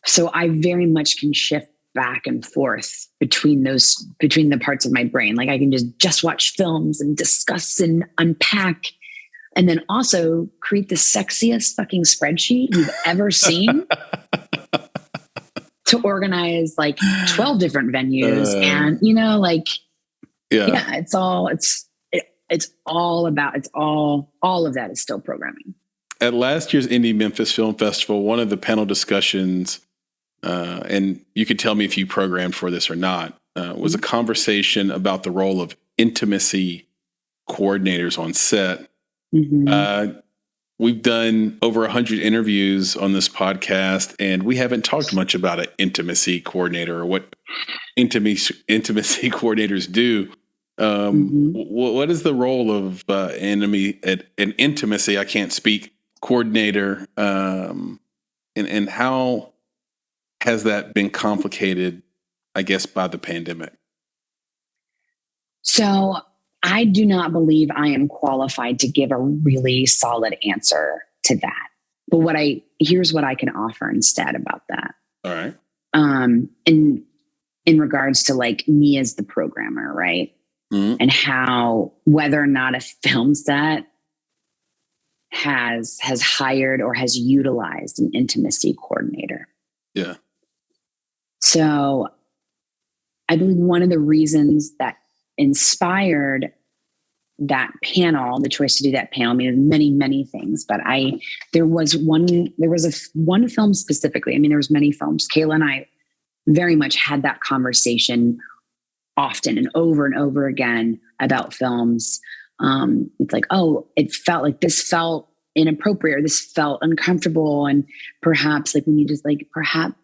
So I very much can shift back and forth between the parts of my brain. Like I can just watch films and discuss and unpack, and then also create the sexiest fucking spreadsheet you've ever seen to organize like 12 different venues. And, all of that is still programming.
At last year's Indie Memphis Film Festival, one of the panel discussions, and you could tell me if you programmed for this or not, was a conversation about the role of intimacy coordinators on set. Mm-hmm. We've done over 100 interviews on this podcast, and we haven't talked much about an intimacy coordinator or what intimacy coordinators do. What is the role of an intimacy? I can't speak coordinator, and how has that been complicated, I guess, by the pandemic?
So I do not believe I am qualified to give a really solid answer to that. But here's what I can offer instead about that.
All right.
In regards to like me as the programmer, right? Mm-hmm. And how, whether or not a film set has hired or has utilized an intimacy coordinator.
Yeah.
So I believe one of the reasons that inspired that panel, the choice to do that panel, I mean, many, many things, but there was one film specifically. I mean, there was many films. Kayla and I very much had that conversation often and over again about films. It's like, it felt like this felt inappropriate, or this felt uncomfortable. And perhaps like when you just like,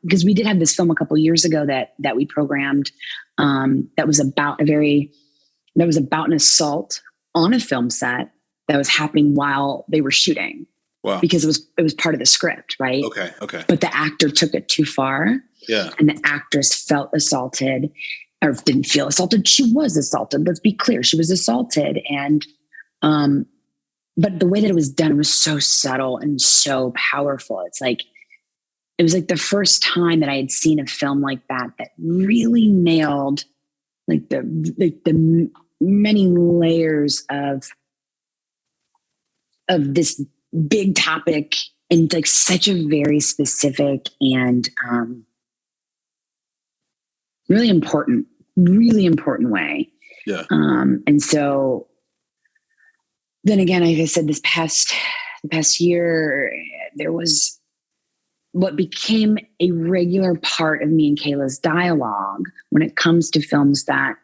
because we did have this film a couple years ago that we programmed, that was about an assault on a film set that was happening while they were shooting.
Wow.
Because it was part of the script, right?
Okay.
But the actor took it too far.
Yeah.
And the actress felt assaulted, or didn't feel assaulted. She was assaulted. Let's be clear. She was assaulted. And but the way that it was done was so subtle and so powerful. It's like, it was like the first time that I had seen a film like that really nailed like the many layers of this big topic in like such a very specific and really important way.
Yeah.
And so then again, like I said, the past year, there was what became a regular part of me and Kayla's dialogue when it comes to films that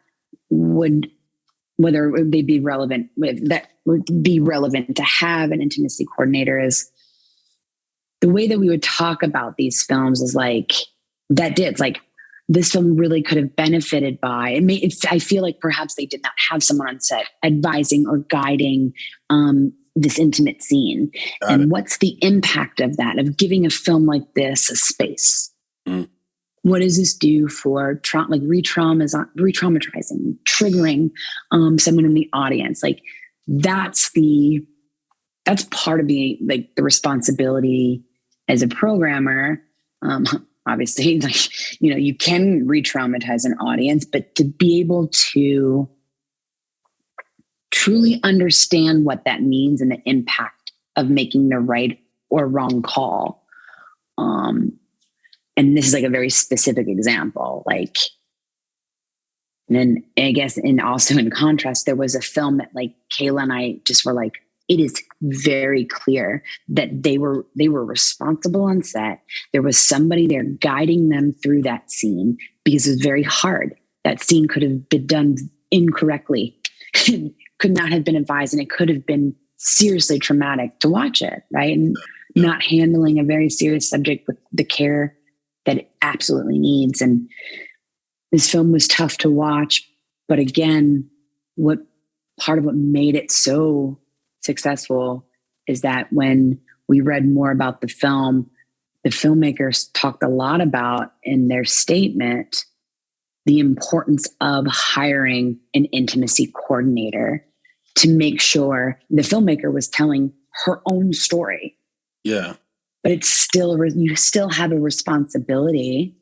whether they be relevant, that would be relevant to have an intimacy coordinator, is the way that we would talk about these films is like, it's like, this film really could have benefited by, I feel like perhaps they did not have someone on set advising or guiding this intimate scene. What's the impact of that, of giving a film like this a space? What does this do for re-traumatizing, triggering someone in the audience? Like that's part of the responsibility as a programmer. Obviously, like, you can re-traumatize an audience, but to be able to truly understand what that means and the impact of making the right or wrong call. And this is like a very specific example. Like, and then I guess, and also in contrast, there was a film that like Kayla and I just were like, it is very clear that they were responsible on set. There was somebody there guiding them through that scene because it was very hard. That scene could have been done incorrectly, could not have been advised, and it could have been seriously traumatic to watch it, right? And not handling a very serious subject with the care that it absolutely needs. And this film was tough to watch, but again, part of what made it so successful is that when we read more about the film, the filmmakers talked a lot about in their statement the importance of hiring an intimacy coordinator to make sure the filmmaker was telling her own story.
Yeah.
But it's still, you still have a responsibility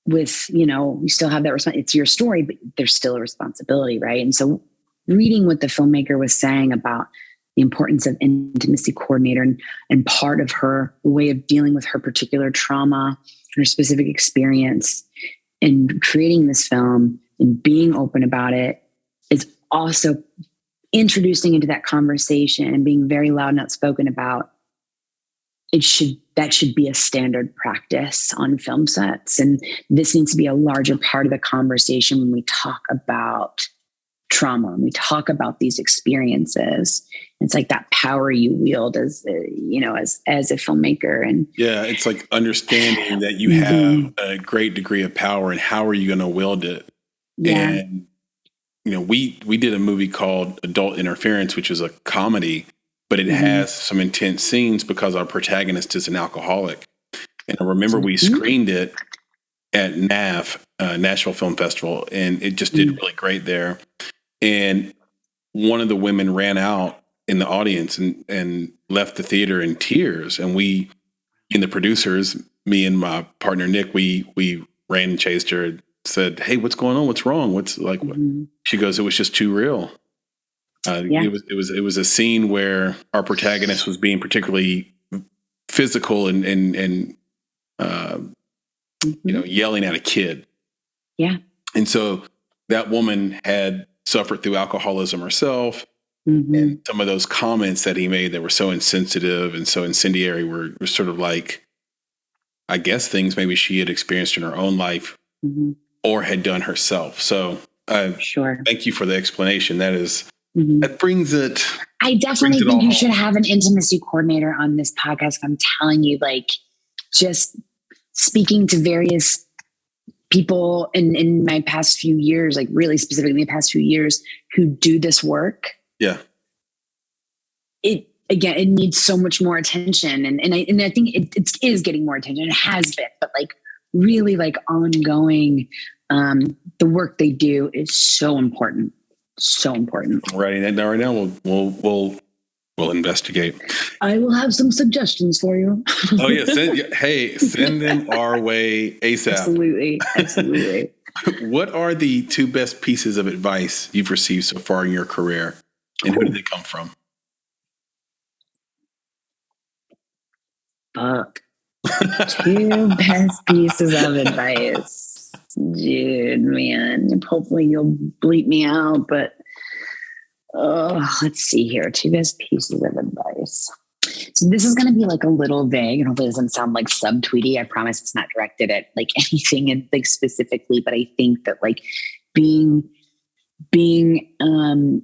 with, you still have that response. It's your story, but there's still a responsibility, right? And so reading what the filmmaker was saying about the importance of intimacy coordinator and part of her way of dealing with her particular trauma, her specific experience, and creating this film and being open about it is also introducing into that conversation and being very loud and outspoken about that should be a standard practice on film sets. And this needs to be a larger part of the conversation when we talk about trauma and we talk about these experiences. It's like that power you wield as a filmmaker. And
yeah, it's like understanding that you have a great degree of power and how are you going to wield it? Yeah. And, we did a movie called Adult Interference, which is a comedy, but it has some intense scenes because our protagonist is an alcoholic. And I remember we screened it at NAF, Nashville Film Festival, and it just did really great there. And one of the women ran out in the audience and left the theater in tears. And we, and the producers, me and my partner, Nick, we ran and chased her and said, "Hey, what's going on? What's wrong? What's like," what? She goes, "It was just too real." It was a scene where our protagonist was being particularly physical and yelling at a kid.
Yeah.
And so that woman had suffered through alcoholism herself. And some of those comments that he made that were so insensitive and so incendiary were sort of like, I guess, things maybe she had experienced in her own life or had done herself. So
sure.
Thank you for the explanation. That is, that brings it.
I definitely think you should have an intimacy coordinator on this podcast. I'm telling you, like, just speaking to various people in my past few years, like really specifically the past few years, who do this work.
Yeah.
It needs so much more attention. And I think it is getting more attention. It has been, but like really like ongoing, the work they do is so important. So important.
I'm writing that down right now. We'll investigate.
I will have some suggestions for you.
Oh yeah, send them our way ASAP.
Absolutely.
What are the 2 best pieces of advice you've received so far in your career, and who did they come from?
Fuck. 2 best pieces of advice. Dude, man. Hopefully you'll bleep me out, but let's see here. 2 best pieces of advice. So this is going to be like a little vague, and hopefully it doesn't sound like subtweety. I promise it's not directed at like anything and like specifically, but I think that like being female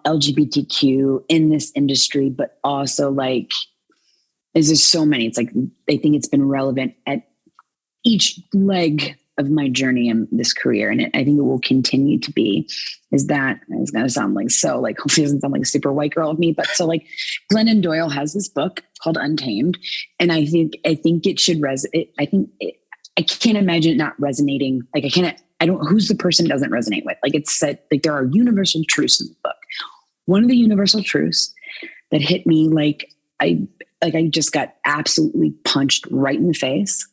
LGBTQ in this industry, but also like there's just so many. It's like I think it's been relevant at each leg of my journey in this career, and I think it will continue to be. Is that it's going to sound like so like hopefully it doesn't sound like a super white girl of me, but so like Glennon Doyle has this book called Untamed, and I think it should resonate. I can't imagine it not resonating. Like I don't. Who's the person it doesn't resonate with? Like it's said like there are universal truths in the book. One of the universal truths that hit me like I just got absolutely punched right in the face.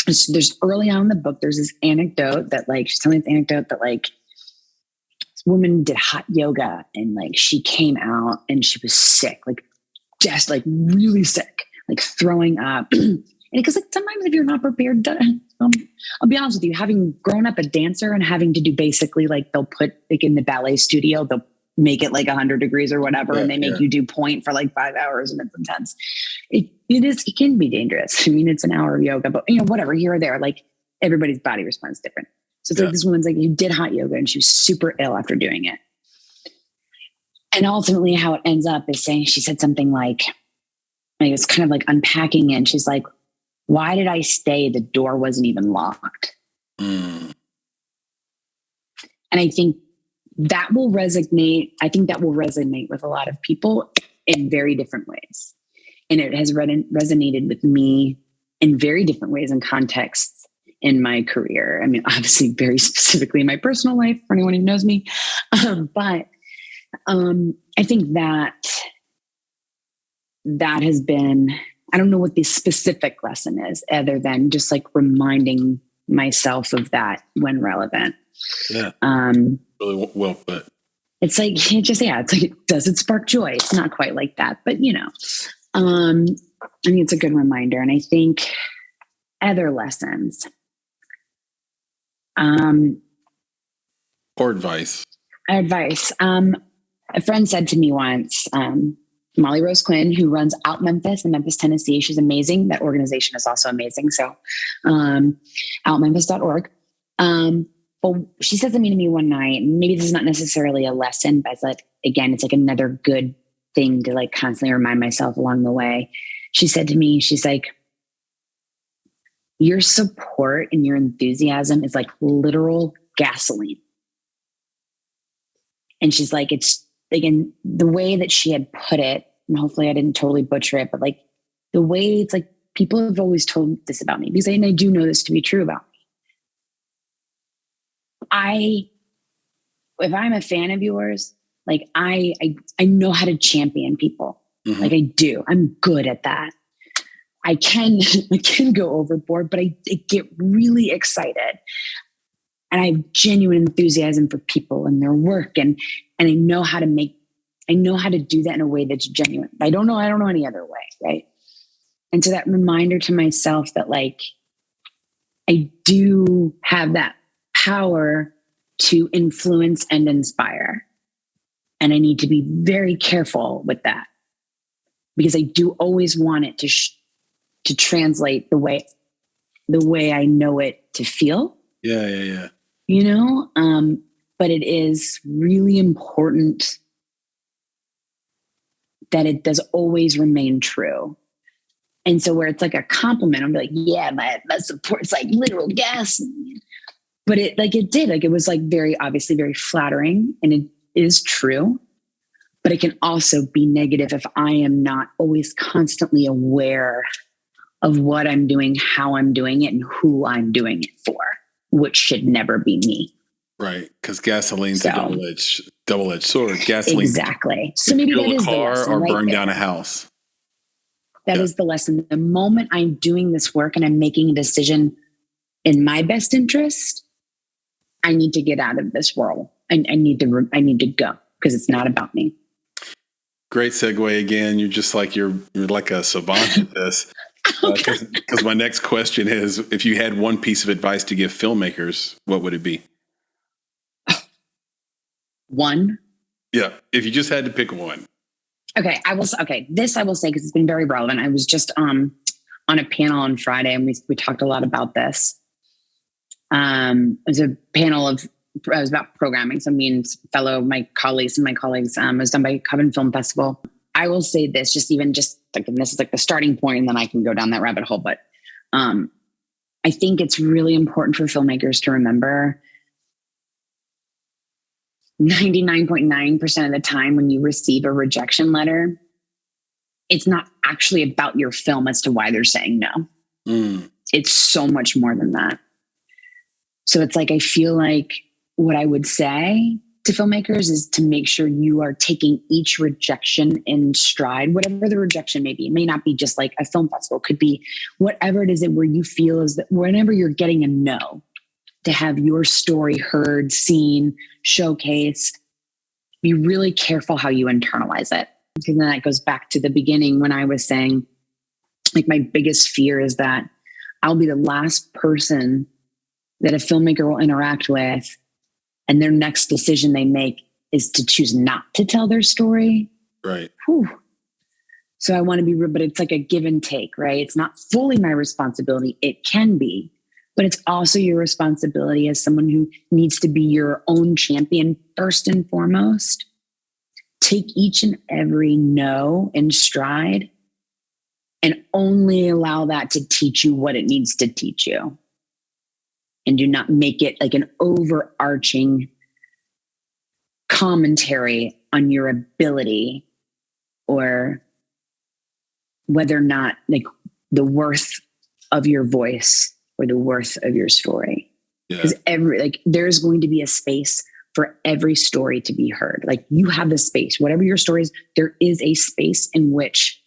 There's early on in the book, there's this anecdote that like, she's telling this anecdote that like this woman did hot yoga and like she came out and she was sick, like just like really sick, like throwing up. And because like sometimes if you're not prepared, I'll be honest with you, having grown up a dancer and having to do basically like they'll put like in the ballet studio, they'll make it like 100 degrees or whatever. And they make you do point for like 5 hours and it's intense. It can be dangerous. I mean, it's an hour of yoga, but whatever, here or there, like everybody's body responds different. So it's like this woman's like, you did hot yoga and she was super ill after doing it. And ultimately how it ends up is saying, she said something like it's kind of like unpacking it. And she's like, why did I stay? The door wasn't even locked. And I think that will resonate. I think that will resonate with a lot of people in very different ways. And it has resonated with me in very different ways and contexts in my career. I mean, obviously very specifically in my personal life for anyone who knows me. But I think that has been, I don't know what the specific lesson is other than just like reminding myself of that when relevant.
Yeah. Really well put.
It's like, it's like, does it spark joy? It's not quite like that, but I think it's a good reminder. And I think other lessons,
or advice.
A friend said to me once, Molly Rose Quinn, who runs Out Memphis in Memphis, Tennessee. She's amazing. That organization is also amazing. So, outmemphis.org. But she said something to me one night, and maybe this is not necessarily a lesson, but it's like, again, it's like another good thing to like constantly remind myself along the way. She said to me, she's like, your support and your enthusiasm is like literal gasoline. And she's like, it's again, the way that she had put it, and hopefully I didn't totally butcher it, but like the way it's like, people have always told this about me because I do know this to be true about me. If I'm a fan of yours, like I know how to champion people. Mm-hmm. Like I do. I'm good at that. I can go overboard, but I get really excited. And I have genuine enthusiasm for people and their work. And I know how to do that in a way that's genuine. I don't know any other way. Right. And so that reminder to myself that like, I do have that power to influence and inspire. And I need to be very careful with that because I do always want it to translate the way I know it to feel.
Yeah.
But it is really important that it does always remain true. And so where it's like a compliment, I'm like, yeah, my support's like literal gas. But it was like very obviously very flattering, and it is true, but it can also be negative if I am not always constantly aware of what I'm doing, how I'm doing it, and who I'm doing it for, which should never be me.
Right. Because gasoline's a double-edged sword. Gasoline.
Exactly. So maybe that is the lesson,
or burn down a house.
That is the lesson. The moment I'm doing this work and I'm making a decision in my best interest, I need to get out of this world. I need to go because it's not about me.
Great segue again. You're just like, you're like a savant at this. Because my next question is, if you had one piece of advice to give filmmakers, what would it be?
One?
Yeah. If you just had to pick one.
Okay. This I will say, because it's been very relevant. I was just on a panel on Friday and we talked a lot about this. It was a panel it was about programming. So me and my colleagues, it was done by Coven Film Festival. I will say this, and this is like the starting point, and then I can go down that rabbit hole. But I think it's really important for filmmakers to remember 99.9% of the time when you receive a rejection letter, it's not actually about your film as to why they're saying no. It's so much more than that. So it's like, I feel like what I would say to filmmakers is to make sure you are taking each rejection in stride, whatever the rejection may be. It may not be just like a film festival. It could be whatever it is where you feel is that whenever you're getting a no, to have your story heard, seen, showcased, be really careful how you internalize it. Because then that goes back to the beginning when I was saying, like, my biggest fear is that I'll be the last person that a filmmaker will interact with, and their next decision they make is to choose not to tell their story.
Right.
Whew. So I want to be real, but it's like a give and take, right? It's not fully my responsibility. It can be, but it's also your responsibility as someone who needs to be your own champion first and foremost. Take each and every no in stride and only allow that to teach you what it needs to teach you. And do not make it like an overarching commentary on your ability or whether or not, like, the worth of your voice or the worth of your story. Because there's going to be a space for every story to be heard. Like, you have the space, whatever your story is, there is a space in which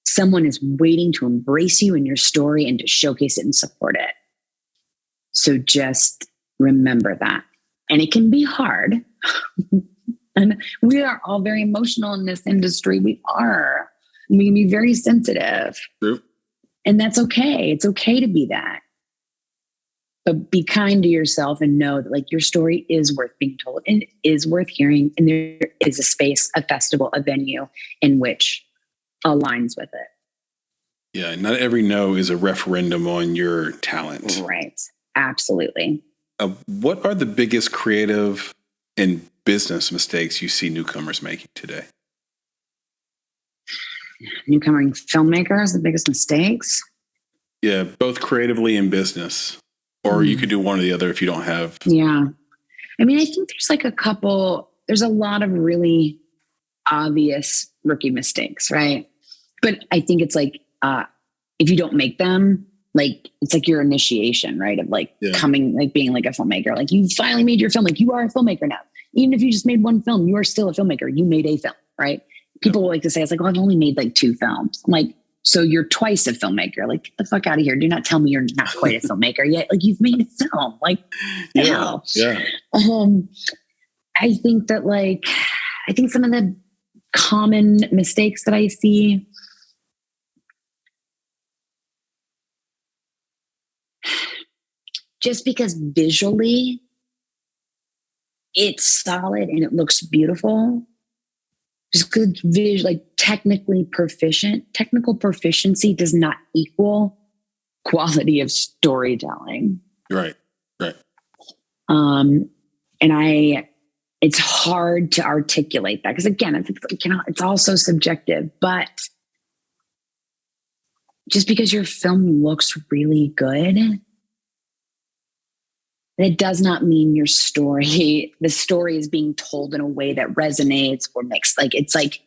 someone is waiting to embrace you and your story and to showcase it and support it. So just remember that. And it can be hard. And we are all very emotional in this industry. We can be very sensitive.
True.
And that's okay. It's okay to be that. But be kind to yourself and know that, like, your story is worth being told and is worth hearing. And there is a space, a festival, a venue in which aligns with it.
Yeah. Not every no is a referendum on your talent.
Right. Absolutely.
What are the biggest creative and business mistakes you see newcomers making today?
Newcomer filmmakers, the biggest mistakes?
Yeah, both creatively and business. Or you could do one or the other if you don't have.
Yeah. I mean, I think there's a lot of really obvious rookie mistakes, right? But I think it's like, if you don't make them, like, it's like your initiation, right? Of being like a filmmaker. Like, you finally made your film. Like, you are a filmmaker now. Even if you just made one film, you are still a filmmaker. You made a film, right? People like to say, it's like, well, I've only made like 2 films. I'm like, so you're twice a filmmaker. Like, get the fuck out of here. Do not tell me you're not quite a filmmaker yet. Like, you've made a film. Like, hell.
Yeah.
I think that, like, some of the common mistakes that I see, just because visually it's solid and it looks beautiful, just good visual, like technical proficiency does not equal quality of storytelling.
Right.
And it's hard to articulate that because, again, it's also subjective, but just because your film looks really good, it does not mean the story is being told in a way that resonates or makes, like, it's like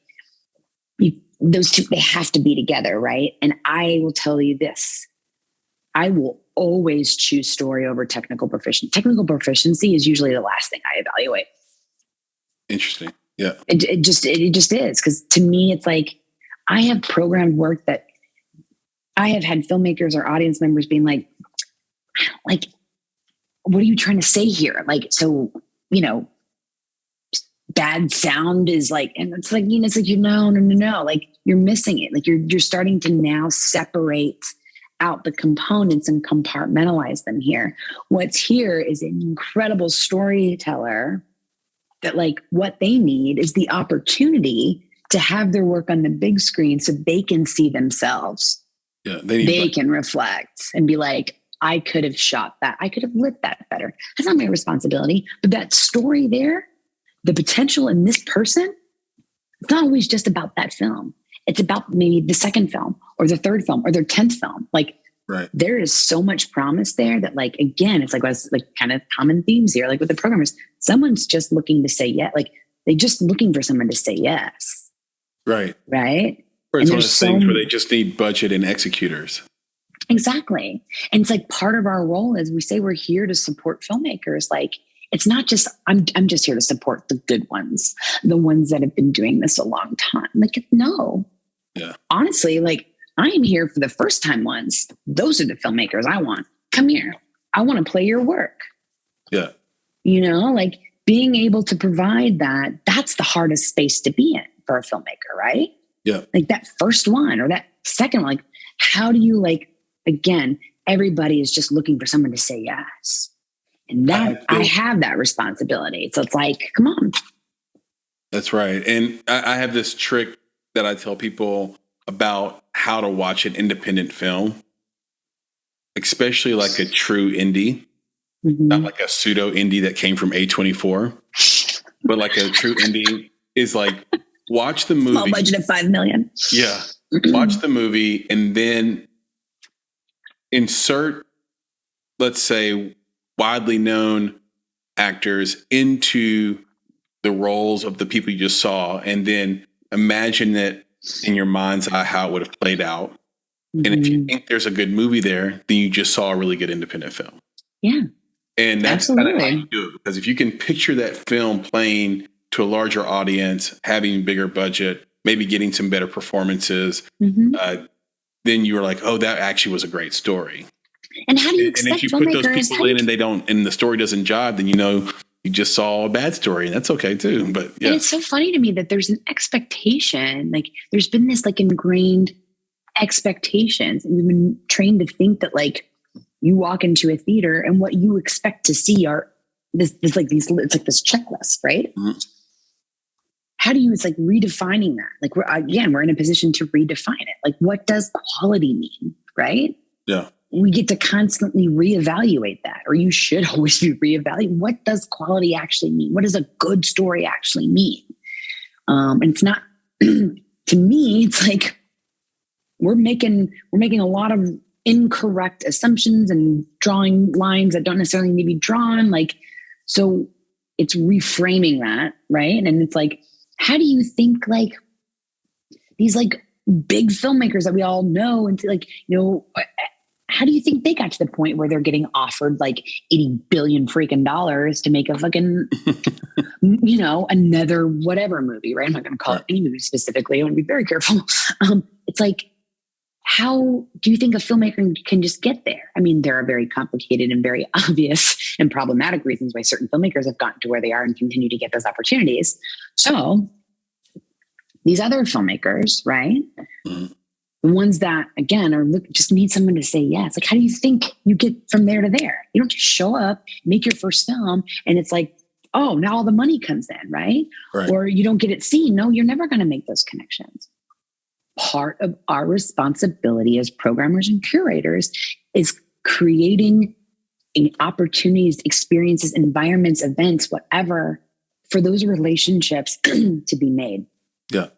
those two, they have to be together. Right. And I will tell you this, I will always choose story over technical proficiency. Technical proficiency is usually the last thing I evaluate.
Interesting. Yeah.
It just is. Because to me, it's like, I have programmed work that I have had filmmakers or audience members being like, what are you trying to say here? Like, so, bad sound is like, and it's like, no, like you're missing it. Like you're starting to now separate out the components and compartmentalize them here. What's here is an incredible storyteller that like what they need is the opportunity to have their work on the big screen so they can see themselves.
Yeah,
they can reflect and be like, I could have shot that. I could have lit that better. That's not my responsibility. But that story there, the potential in this person, it's not always just about that film. It's about maybe the second film or the third film or their 10th film. Like,
right.
There is so much promise there that, like, again, it's like kind of common themes here. Like with the programmers, someone's just looking to say yes. Like they're just looking for someone to say yes.
Right.
Right.
Or it's one of those things where they just need budget and executors.
Exactly. And it's like part of our role is we say we're here to support filmmakers. Like, it's not just, I'm just here to support the good ones, the ones that have been doing this a long time. Like, no.
Yeah.
Honestly, like, I am here for the first time ones. Those are the filmmakers I want. Come here. I want to play your work.
Yeah.
Like being able to provide that, that's the hardest space to be in for a filmmaker, right?
Yeah.
Like that first one or that second one, like, how do you, like, again, everybody is just looking for someone to say yes. And that I have that responsibility. So it's like, come on.
That's right. And I have this trick that I tell people about how to watch an independent film, especially like a true indie, not like a pseudo indie that came from A24, but like a true indie is like, watch the movie.
Small budget of $5 million.
Yeah. Watch the movie and then insert, let's say, widely known actors into the roles of the people you just saw, and then imagine that in your mind's eye how it would have played out. And if you think there's a good movie there, then you just saw a really good independent film.
Yeah.
And that's kind of how you do it. Because if you can picture that film playing to a larger audience, having bigger budget, maybe getting some better performances, then you were like, oh, that actually was a great story.
And how do you expect
if you put those people in and they don't, and the story doesn't jive, then you just saw a bad story, and that's okay too. But yeah,
and it's so funny to me that there's an expectation. Like there's been this like ingrained expectations, and we've been trained to think that like you walk into a theater and what you expect to see are this like these. It's like this checklist, right? Mm-hmm. How do you? It's like redefining that. Like we're in a position to redefine it. Like what does quality mean, right?
Yeah.
We get to constantly reevaluate that, or you should always be reevaluating. What does quality actually mean? What does a good story actually mean? And it's not, to me, it's like we're making a lot of incorrect assumptions and drawing lines that don't necessarily need to be drawn. Like, so it's reframing that, right? And it's like, how do you think like these like big filmmakers that we all know and like, how do you think they got to the point where they're getting offered like 80 billion freaking dollars to make a fucking, another whatever movie, right? I'm not going to call it any movie specifically. I want to be very careful. It's like, how do you think a filmmaker can just get there? I mean, there are very complicated and very obvious and problematic reasons why certain filmmakers have gotten to where they are and continue to get those opportunities. So these other filmmakers, right? Mm-hmm. The ones that, again, just need someone to say yes. Like, how do you think you get from there to there? You don't just show up, make your first film, and it's like, oh, now all the money comes in, right? Or you don't get it seen. No, you're never going to make those connections. Part of our responsibility as programmers and curators is creating opportunities, experiences, environments, events, whatever, for those relationships to be made.
Yeah.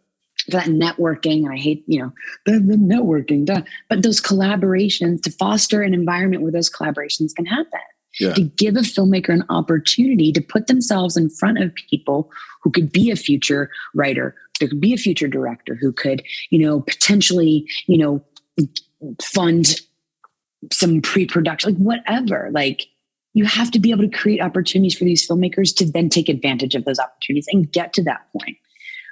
For that networking, I hate, the networking, but those collaborations, to foster an environment where those collaborations can happen. Yeah. To give a filmmaker an opportunity to put themselves in front of people who could be a future writer, there could be a future director who could, potentially, fund some pre-production, like whatever. Like you have to be able to create opportunities for these filmmakers to then take advantage of those opportunities and get to that point.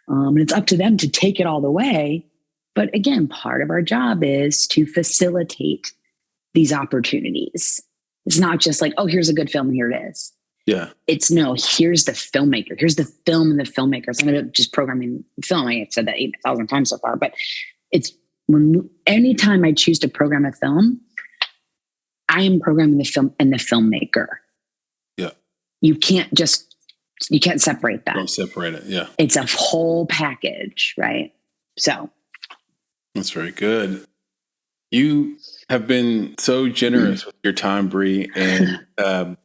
And it's up to them to take it all the way. But again, part of our job is to facilitate these opportunities. It's not just like, oh, here's a good film, here it is.
Yeah.
It's no, here's the filmmaker, here's the film and the filmmakers. I'm going to just programming film. I've said that 8,000 times so far, but it's anytime I choose to program a film, I am programming the film and the filmmaker.
Yeah.
You can't separate that.
Don't separate it. Yeah.
It's a whole package, right? So.
That's very good. You have been so generous with your time, Bree, and I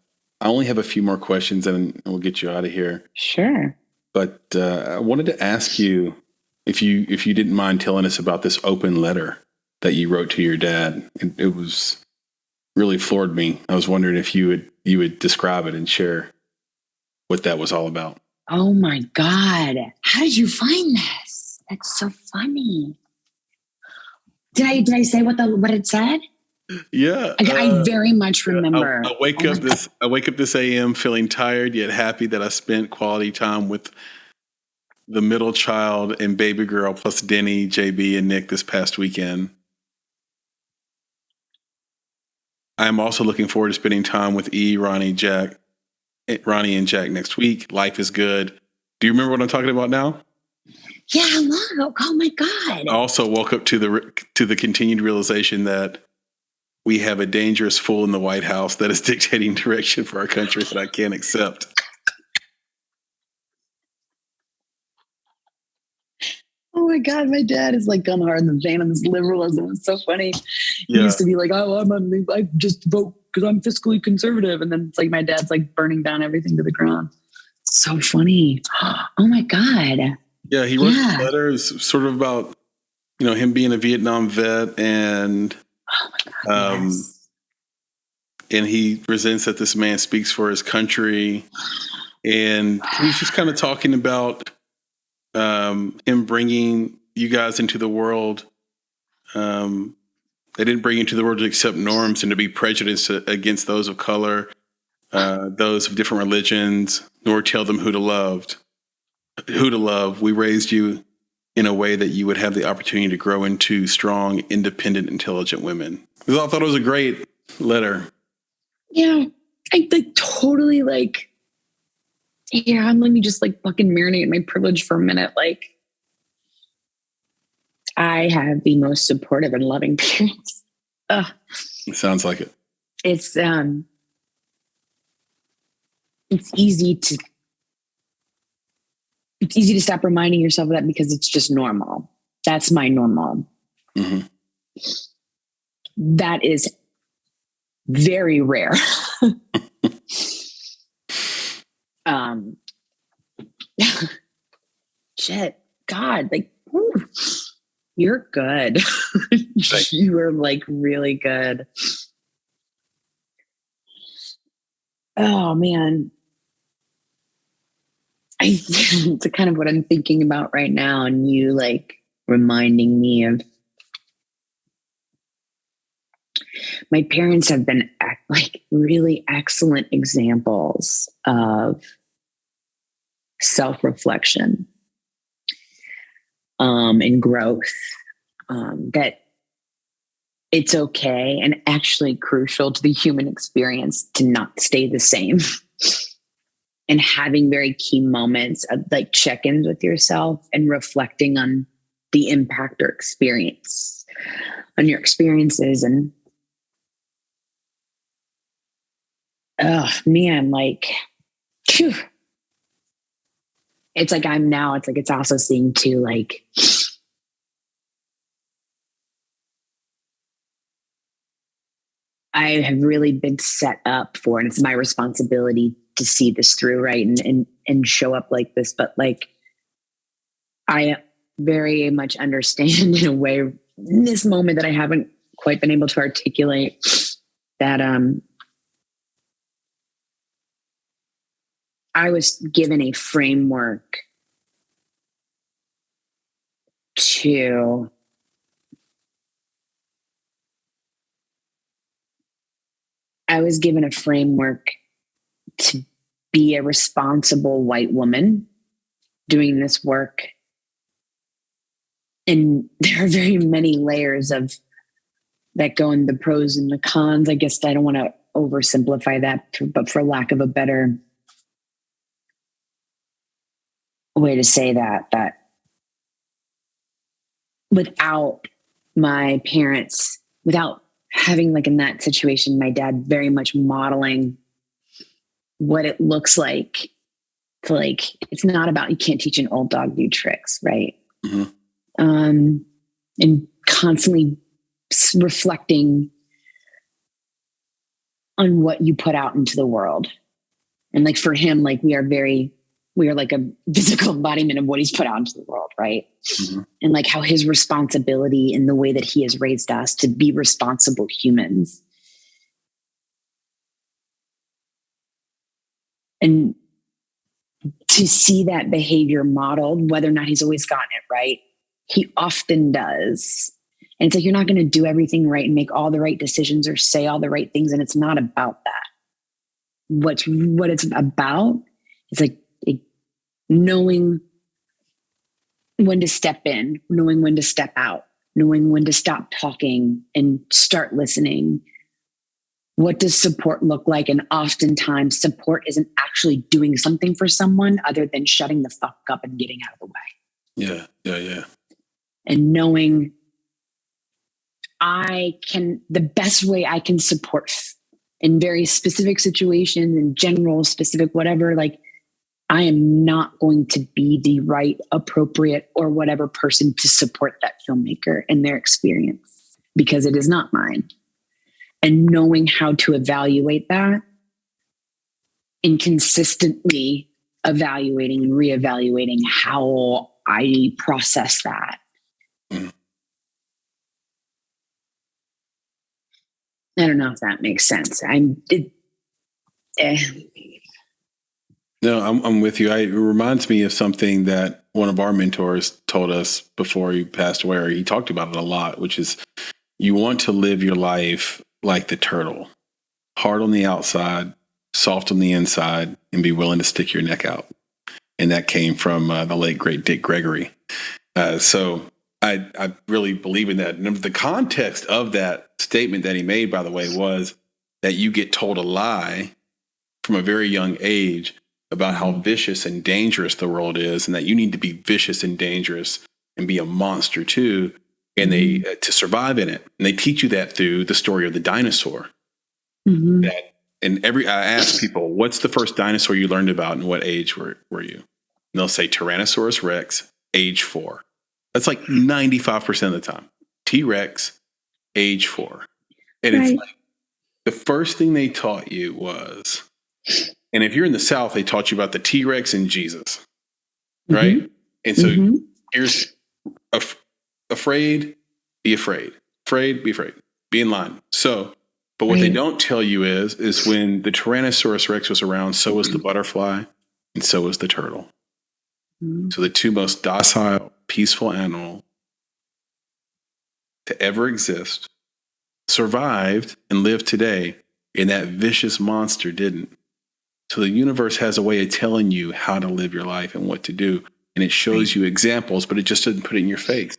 only have a few more questions and we'll get you out of here.
Sure.
But I wanted to ask you if you didn't mind telling us about this open letter that you wrote to your dad. It was really floored me. I was wondering if you would describe it and share what that was all about.
Oh my God. How did you find this? That's so funny. Did I say what it said?
Yeah.
I very much remember.
I wake up this AM feeling tired yet happy that I spent quality time with the middle child and baby girl plus Denny, JB, and Nick this past weekend. I am also looking forward to spending time with Ronnie, and Jack next week. Life is good. Do you remember what I'm talking about now?
Yeah, long. Oh my God.
I also woke up to the continued realization that we have a dangerous fool in the White House that is dictating direction for our country that I can't accept.
Oh my God, my dad is like gone hard in the vein on this liberalism. It's so funny.
Yeah.
He used to be like, oh, I just vote because I'm fiscally conservative. And then it's like my dad's like burning down everything to the ground. So funny. Oh my God.
Yeah, he wrote this letter sort of about, him being a Vietnam vet and yes. And he resents that this man speaks for his country. And he's just kind of talking about him bringing you guys into the world. They didn't bring you into the world to accept norms and to be prejudiced against those of color, those of different religions, nor tell them who to love. We raised you in a way that you would have the opportunity to grow into strong, independent, intelligent women. I thought it was a great letter.
Yeah. I totally let me just fucking marinate in my privilege for a minute. I have the most supportive and loving parents.
It sounds like it.
It's easy to stop reminding yourself of that because it's just normal. That's my normal.
Mm-hmm.
That is very rare. Shit, God, you're good. You are really good. Oh man. It's kind of what I'm thinking about right now. And you reminding me of my parents have been really excellent examples of self-reflection and growth, that it's okay and actually crucial to the human experience to not stay the same. And having very key moments of check-ins with yourself and reflecting on the impact or experience on your experiences. And oh man, phew. It's I'm now, it's also seeing too, I have really been set up for, and it's my responsibility to see this through, right? And show up like this. But I very much understand in a way in this moment that I haven't quite been able to articulate that I was given a framework to I was given a framework to be a responsible white woman doing this work. And there are very many layers of that go in the pros and the cons. I guess I don't want to oversimplify that, but for lack of a better way to say that without my parents, without having like in that situation, my dad very much modeling what it looks like to like, it's not about, you can't teach an old dog new tricks. Right. Mm-hmm. And constantly reflecting on what you put out into the world. And like for him, like we are like a physical embodiment of what he's put out into the world. Right. Mm-hmm. And like how his responsibility in the way that he has raised us to be responsible humans. And to see that behavior modeled, whether or not he's always gotten it right, he often does. And it's like, you're not going to do everything right and make all the right decisions or say all the right things. And it's not about that. What it's about is like knowing when to step in, knowing when to step out, knowing when to stop talking and start listening. What does support look like? And oftentimes support isn't actually doing something for someone other than shutting the fuck up and getting out of the way.
Yeah.
And knowing the best way I can support in very specific situations, in general, specific, whatever, like I am not going to be the right, appropriate, or whatever person to support that filmmaker and their experience because it is not mine. And knowing how to evaluate that and consistently evaluating and reevaluating how I process that. Mm. I don't know if that makes sense.
No, I'm with you. It reminds me of something that one of our mentors told us before he passed away, or he talked about it a lot, which is you want to live your life like the turtle, hard on the outside, soft on the inside, and be willing to stick your neck out. And that came from the late, great Dick Gregory. So I really believe in that. And the context of that statement that he made, by the way, was that you get told a lie from a very young age about how vicious and dangerous the world is, and that you need to be vicious and dangerous and be a monster too, and they to survive in it. And they teach you that through the story of the dinosaur. Mm-hmm. I ask people, what's the first dinosaur you learned about, and what age were you? And they'll say Tyrannosaurus Rex, age 4. That's like 95% of the time. T-Rex, age 4. And right. It's like the first thing they taught you was, and if you're in the South, they taught you about the T-Rex and Jesus, right? Mm-hmm. And so here's afraid, be afraid. Afraid, be afraid. Be in line. So, but what they don't tell you is when the Tyrannosaurus Rex was around, so was the butterfly, and so was the turtle. Mm-hmm. So the two most docile, peaceful animal to ever exist survived and lived today, and that vicious monster didn't. So the universe has a way of telling you how to live your life and what to do. And it shows you examples, but it just doesn't put it in your face,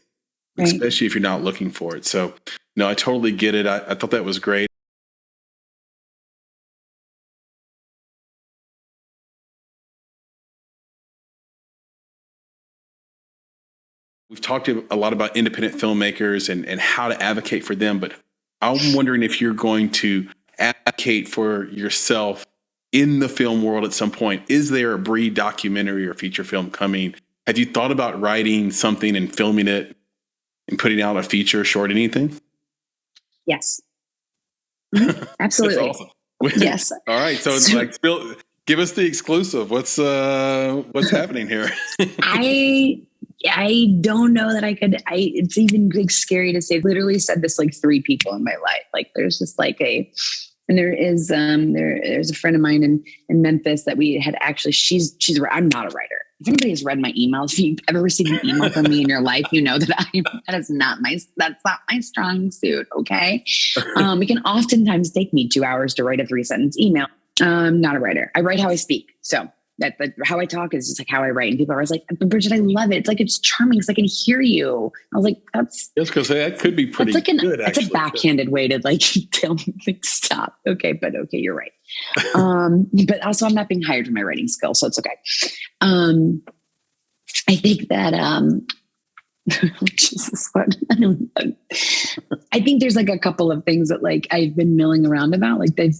especially if you're not looking for it. So, no, I totally get it. I thought that was great. We've talked a lot about independent filmmakers and how to advocate for them, but I'm wondering if you're going to advocate for yourself in the film world at some point. Is there a Bree documentary or feature film coming? Have you thought about writing something and filming it and putting out a feature, short, anything?
Yes. Absolutely.
That's awesome. Yes. All right. So it's like, give us the exclusive. What's happening here?
I don't know that I could. It's even like scary to say. I've literally said this like 3 people in my life. Like there's just like and there is there's a friend of mine in Memphis that we had actually. I'm not a writer. if anybody has read my emails, if you've ever received an email from me in your life, you know that that's not my strong suit. Okay. It can oftentimes take me 2 hours to write a 3-sentence email. I'm not a writer. I write how I speak. So that how I talk is just like how I write. And people are always like, but Bridget, I love it. It's like, it's charming because I can hear you. I was like, that's
because that could be pretty good.
It's a backhanded way to like tell me like, stop. Okay. But okay, you're right. But also I'm not being hired for my writing skills, so it's okay. I think that, Jesus, what? I think there's like a couple of things that like I've been milling around about. Like they've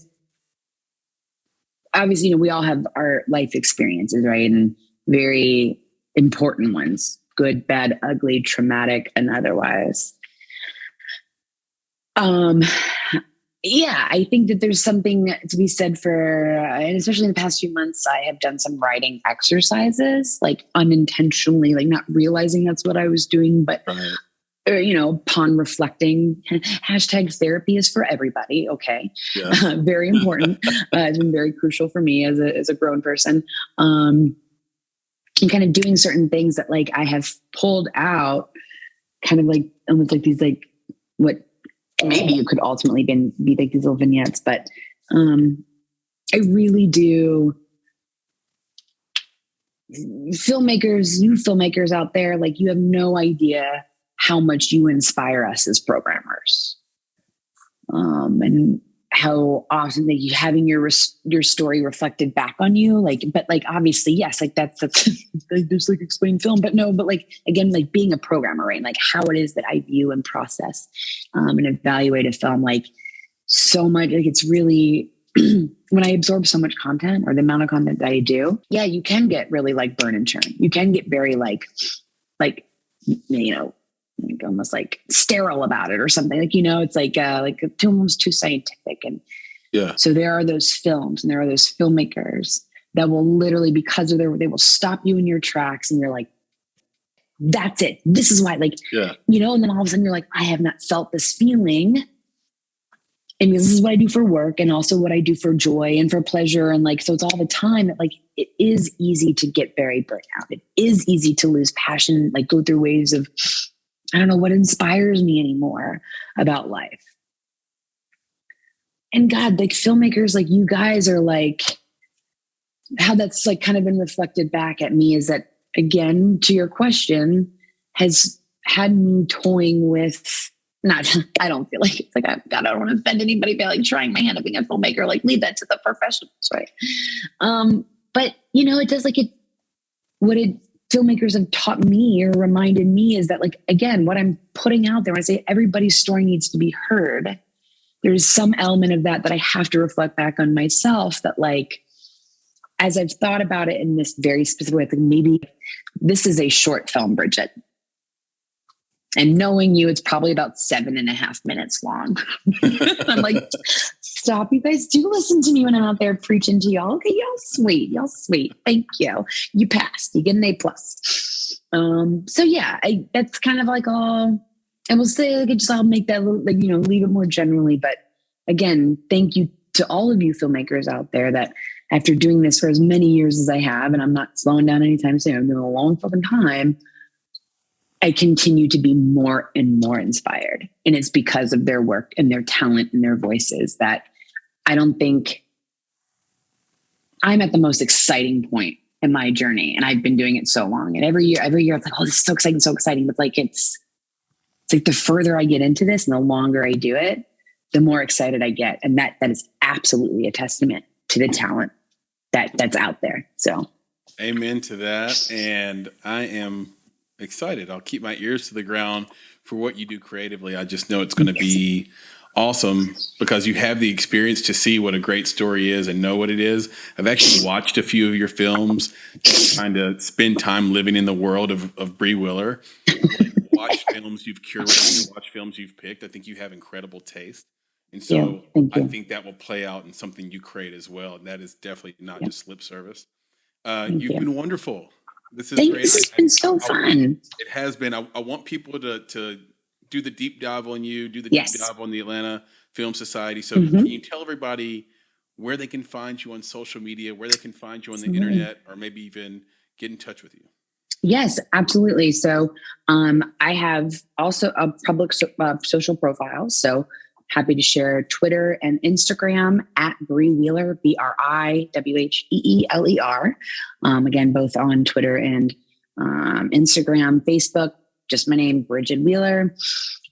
obviously, you know, we all have our life experiences, right? And very important ones, good, bad, ugly, traumatic, and otherwise. Yeah, I think that there's something to be said for, and especially in the past few months, I have done some writing exercises, like unintentionally, like not realizing that's what I was doing, but, you know, upon reflecting, hashtag therapy is for everybody. Okay. Yeah. Very important. It's been very crucial for me as a grown person. And kind of doing certain things that like I have pulled out kind of like, almost like these, like what, maybe you could ultimately be like these little vignettes, but I really do. You filmmakers out there, like you have no idea how much you inspire us as programmers, and how often that you having your story reflected back on you, like, but like obviously yes, like that's like, there's like explain film, but no, but like again, like being a programmer, right? Like how it is that I view and process and evaluate a film, like so much, like it's really when I absorb so much content or the amount of content that I do, yeah, you can get really like burn and churn. You can get very like you know, like almost like sterile about it or something, like, you know, it's like almost too scientific. And yeah, so there are those films and there are those filmmakers that will literally, because of they will stop you in your tracks and you're like, that's it. This is why, like, yeah, you know, and then all of a sudden you're like, I have not felt this feeling. And this is what I do for work and also what I do for joy and for pleasure. And like, so it's all the time that like, it is easy to get very burnt out. It is easy to lose passion, like go through waves of, I don't know what inspires me anymore about life. And God, like filmmakers, like you guys are like, how that's like kind of been reflected back at me is that, again, to your question, has had me toying with, I don't feel like it's like, God, I don't want to offend anybody by like trying my hand at being a filmmaker, like leave that to the professionals, right? But you know, it does like what filmmakers have taught me or reminded me is that, like, again, what I'm putting out there, when I say everybody's story needs to be heard, there's some element of that I have to reflect back on myself that, like, as I've thought about it in this very specific way, like maybe this is a short film, Bridget. And knowing you, it's probably about 7.5 minutes long. I'm like, stop, you guys do listen to me when I'm out there preaching to y'all. Okay, y'all sweet. Thank you. You passed. You get an A+. So yeah, that's kind of like all, and we'll say like I'll make that little, like, you know, leave it more generally. But again, thank you to all of you filmmakers out there that after doing this for as many years as I have, and I'm not slowing down anytime soon, I'm doing a long fucking time, I continue to be more and more inspired. And it's because of their work and their talent and their voices that I don't think I'm at the most exciting point in my journey. And I've been doing it so long. And every year it's like, oh, this is so exciting, so exciting. But like, it's like the further I get into this and the longer I do it, the more excited I get. And that is absolutely a testament to the talent that's out there. So
amen to that. And I am excited. I'll keep my ears to the ground for what you do creatively. I just know it's going to be awesome because you have the experience to see what a great story is and know what it is. I've actually watched a few of your films, trying to spend time living in the world of Bree Willer. Watch films you've curated, watch films you've picked. I think you have incredible taste. And so I think that will play out in something you create as well. And that is definitely not just lip service. You've been wonderful. This is great.
This has been so fun.
It has been. I want people to do the deep dive on you, do the deep dive on the Atlanta Film Society. So can you tell everybody where they can find you on social media, where they can find you on the internet, or maybe even get in touch with you?
Yes, absolutely. So I have also a public social profile. So happy to share Twitter and Instagram at Bree Wheeler, BRIWHEELER. Again, both on Twitter and Instagram, Facebook, just my name, Bridget Wheeler.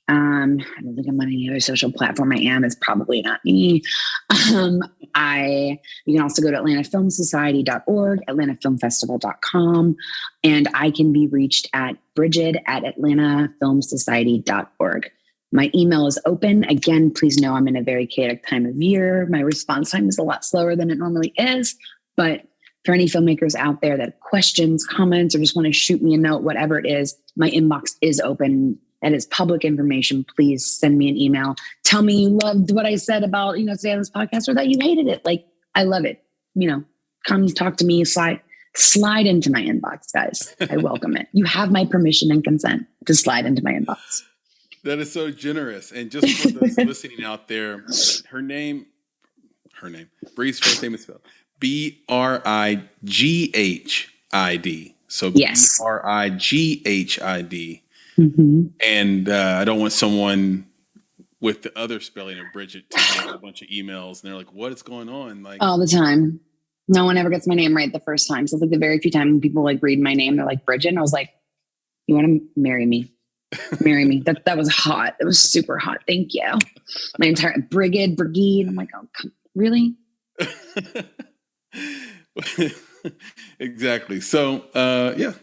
I don't think I'm on any other social platform I am. It's probably not me. You can also go to atlantafilmsociety.org, atlantafilmfestival.com, and I can be reached at bridget@atlantafilmsociety.org. My email is open. Again, please know I'm in a very chaotic time of year. My response time is a lot slower than it normally is, but for any filmmakers out there that have questions, comments, or just want to shoot me a note, whatever it is, my inbox is open. That is public information. Please send me an email. Tell me you loved what I said about, today on this podcast, or that you hated it. Like, I love it. Come talk to me, slide into my inbox, guys. I welcome it. You have my permission and consent to slide into my inbox.
That is so generous. And just for those listening out there, her name, Bree's first name is spelled BRIGHID. So
yes.
BRIGHID.
Mm-hmm.
And I don't want someone with the other spelling of Bridget to get a bunch of emails and they're like, what is going on? Like,
all the time. No one ever gets my name right the first time. So it's like the very few times when people read my name, they're like, Bridget. And I was like, you want to marry me? Marry me. That was hot. It was super hot. Thank you. My entire brigade. I'm like, oh, really?
Exactly. So,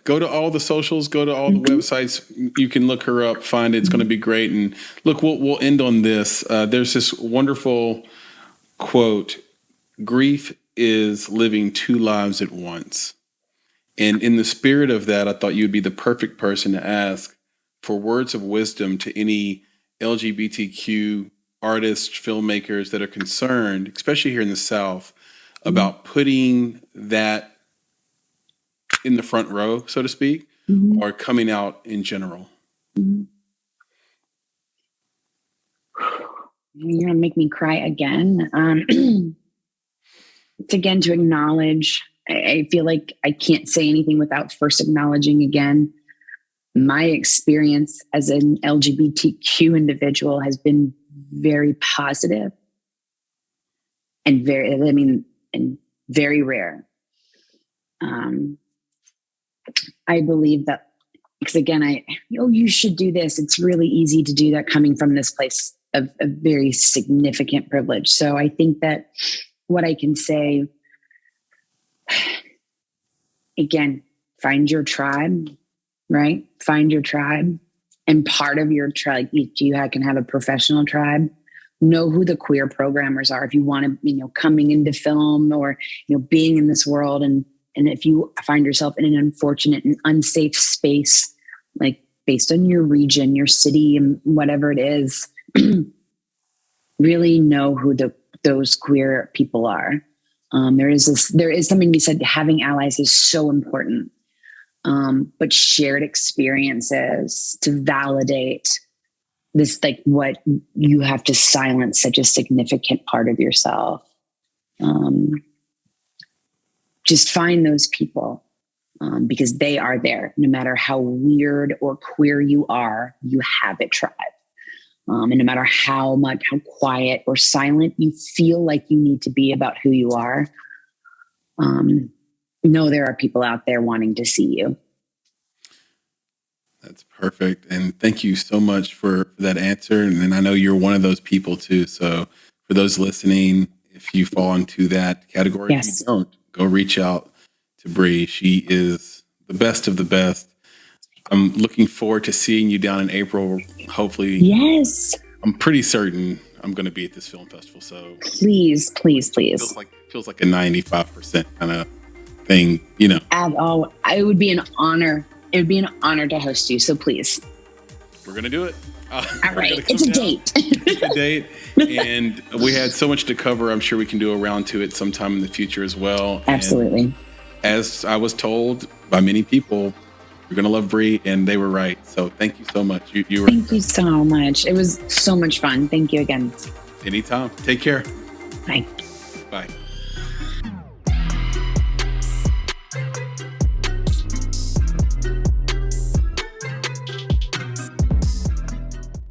go to all the socials, go to all the websites. You can look her up, find it. It's going to be great. And look, we'll end on this. There's this wonderful quote: grief is living two lives at once. And in the spirit of that, I thought you'd be the perfect person to ask for words of wisdom to any LGBTQ artists, filmmakers that are concerned, especially here in the South, about putting that in the front row, so to speak, or coming out in general.
You're going to make me cry again. It's again to acknowledge. I feel like I can't say anything without first acknowledging again, my experience as an LGBTQ individual has been very positive and very rare. I believe that, because again, you should do this. It's really easy to do that coming from this place of very significant privilege. So I think that what I can say, again, find your tribe, right? Find your tribe. And part of your tribe, you can have a professional tribe. Know who the queer programmers are. If you want to, coming into film or, being in this world. And if you find yourself in an unfortunate and unsafe space, like based on your region, your city, and whatever it is, really know who those queer people are. There is something to be said. Having allies is so important. But shared experiences to validate this, like what you have to silence such a significant part of yourself. Just find those people because they are there. No matter how weird or queer you are, you have a tribe. And no matter how quiet or silent you feel like you need to be about who you are, know there are people out there wanting to see you.
That's perfect. And thank you so much for that answer. And I know you're one of those people too. So for those listening, if you fall into that category,
yes.
If you don't, go reach out to Bree. She is the best of the best. I'm looking forward to seeing you down in April. Hopefully.
Yes.
I'm pretty certain I'm going to be at this film festival. So
please.
Feels like a 95% kind of thing,
At all. It would be an honor. It would be an honor to host you. So please.
We're going to do it.
All right. It's a date.
It's a date. And we had so much to cover. I'm sure we can do a round two at some time in the future as well.
Absolutely.
And as I was told by many people, you're going to love Bree, and they were right. So thank you so much. Thank
you so much. It was so much fun. Thank you again.
Anytime. Take care.
Bye.
Bye.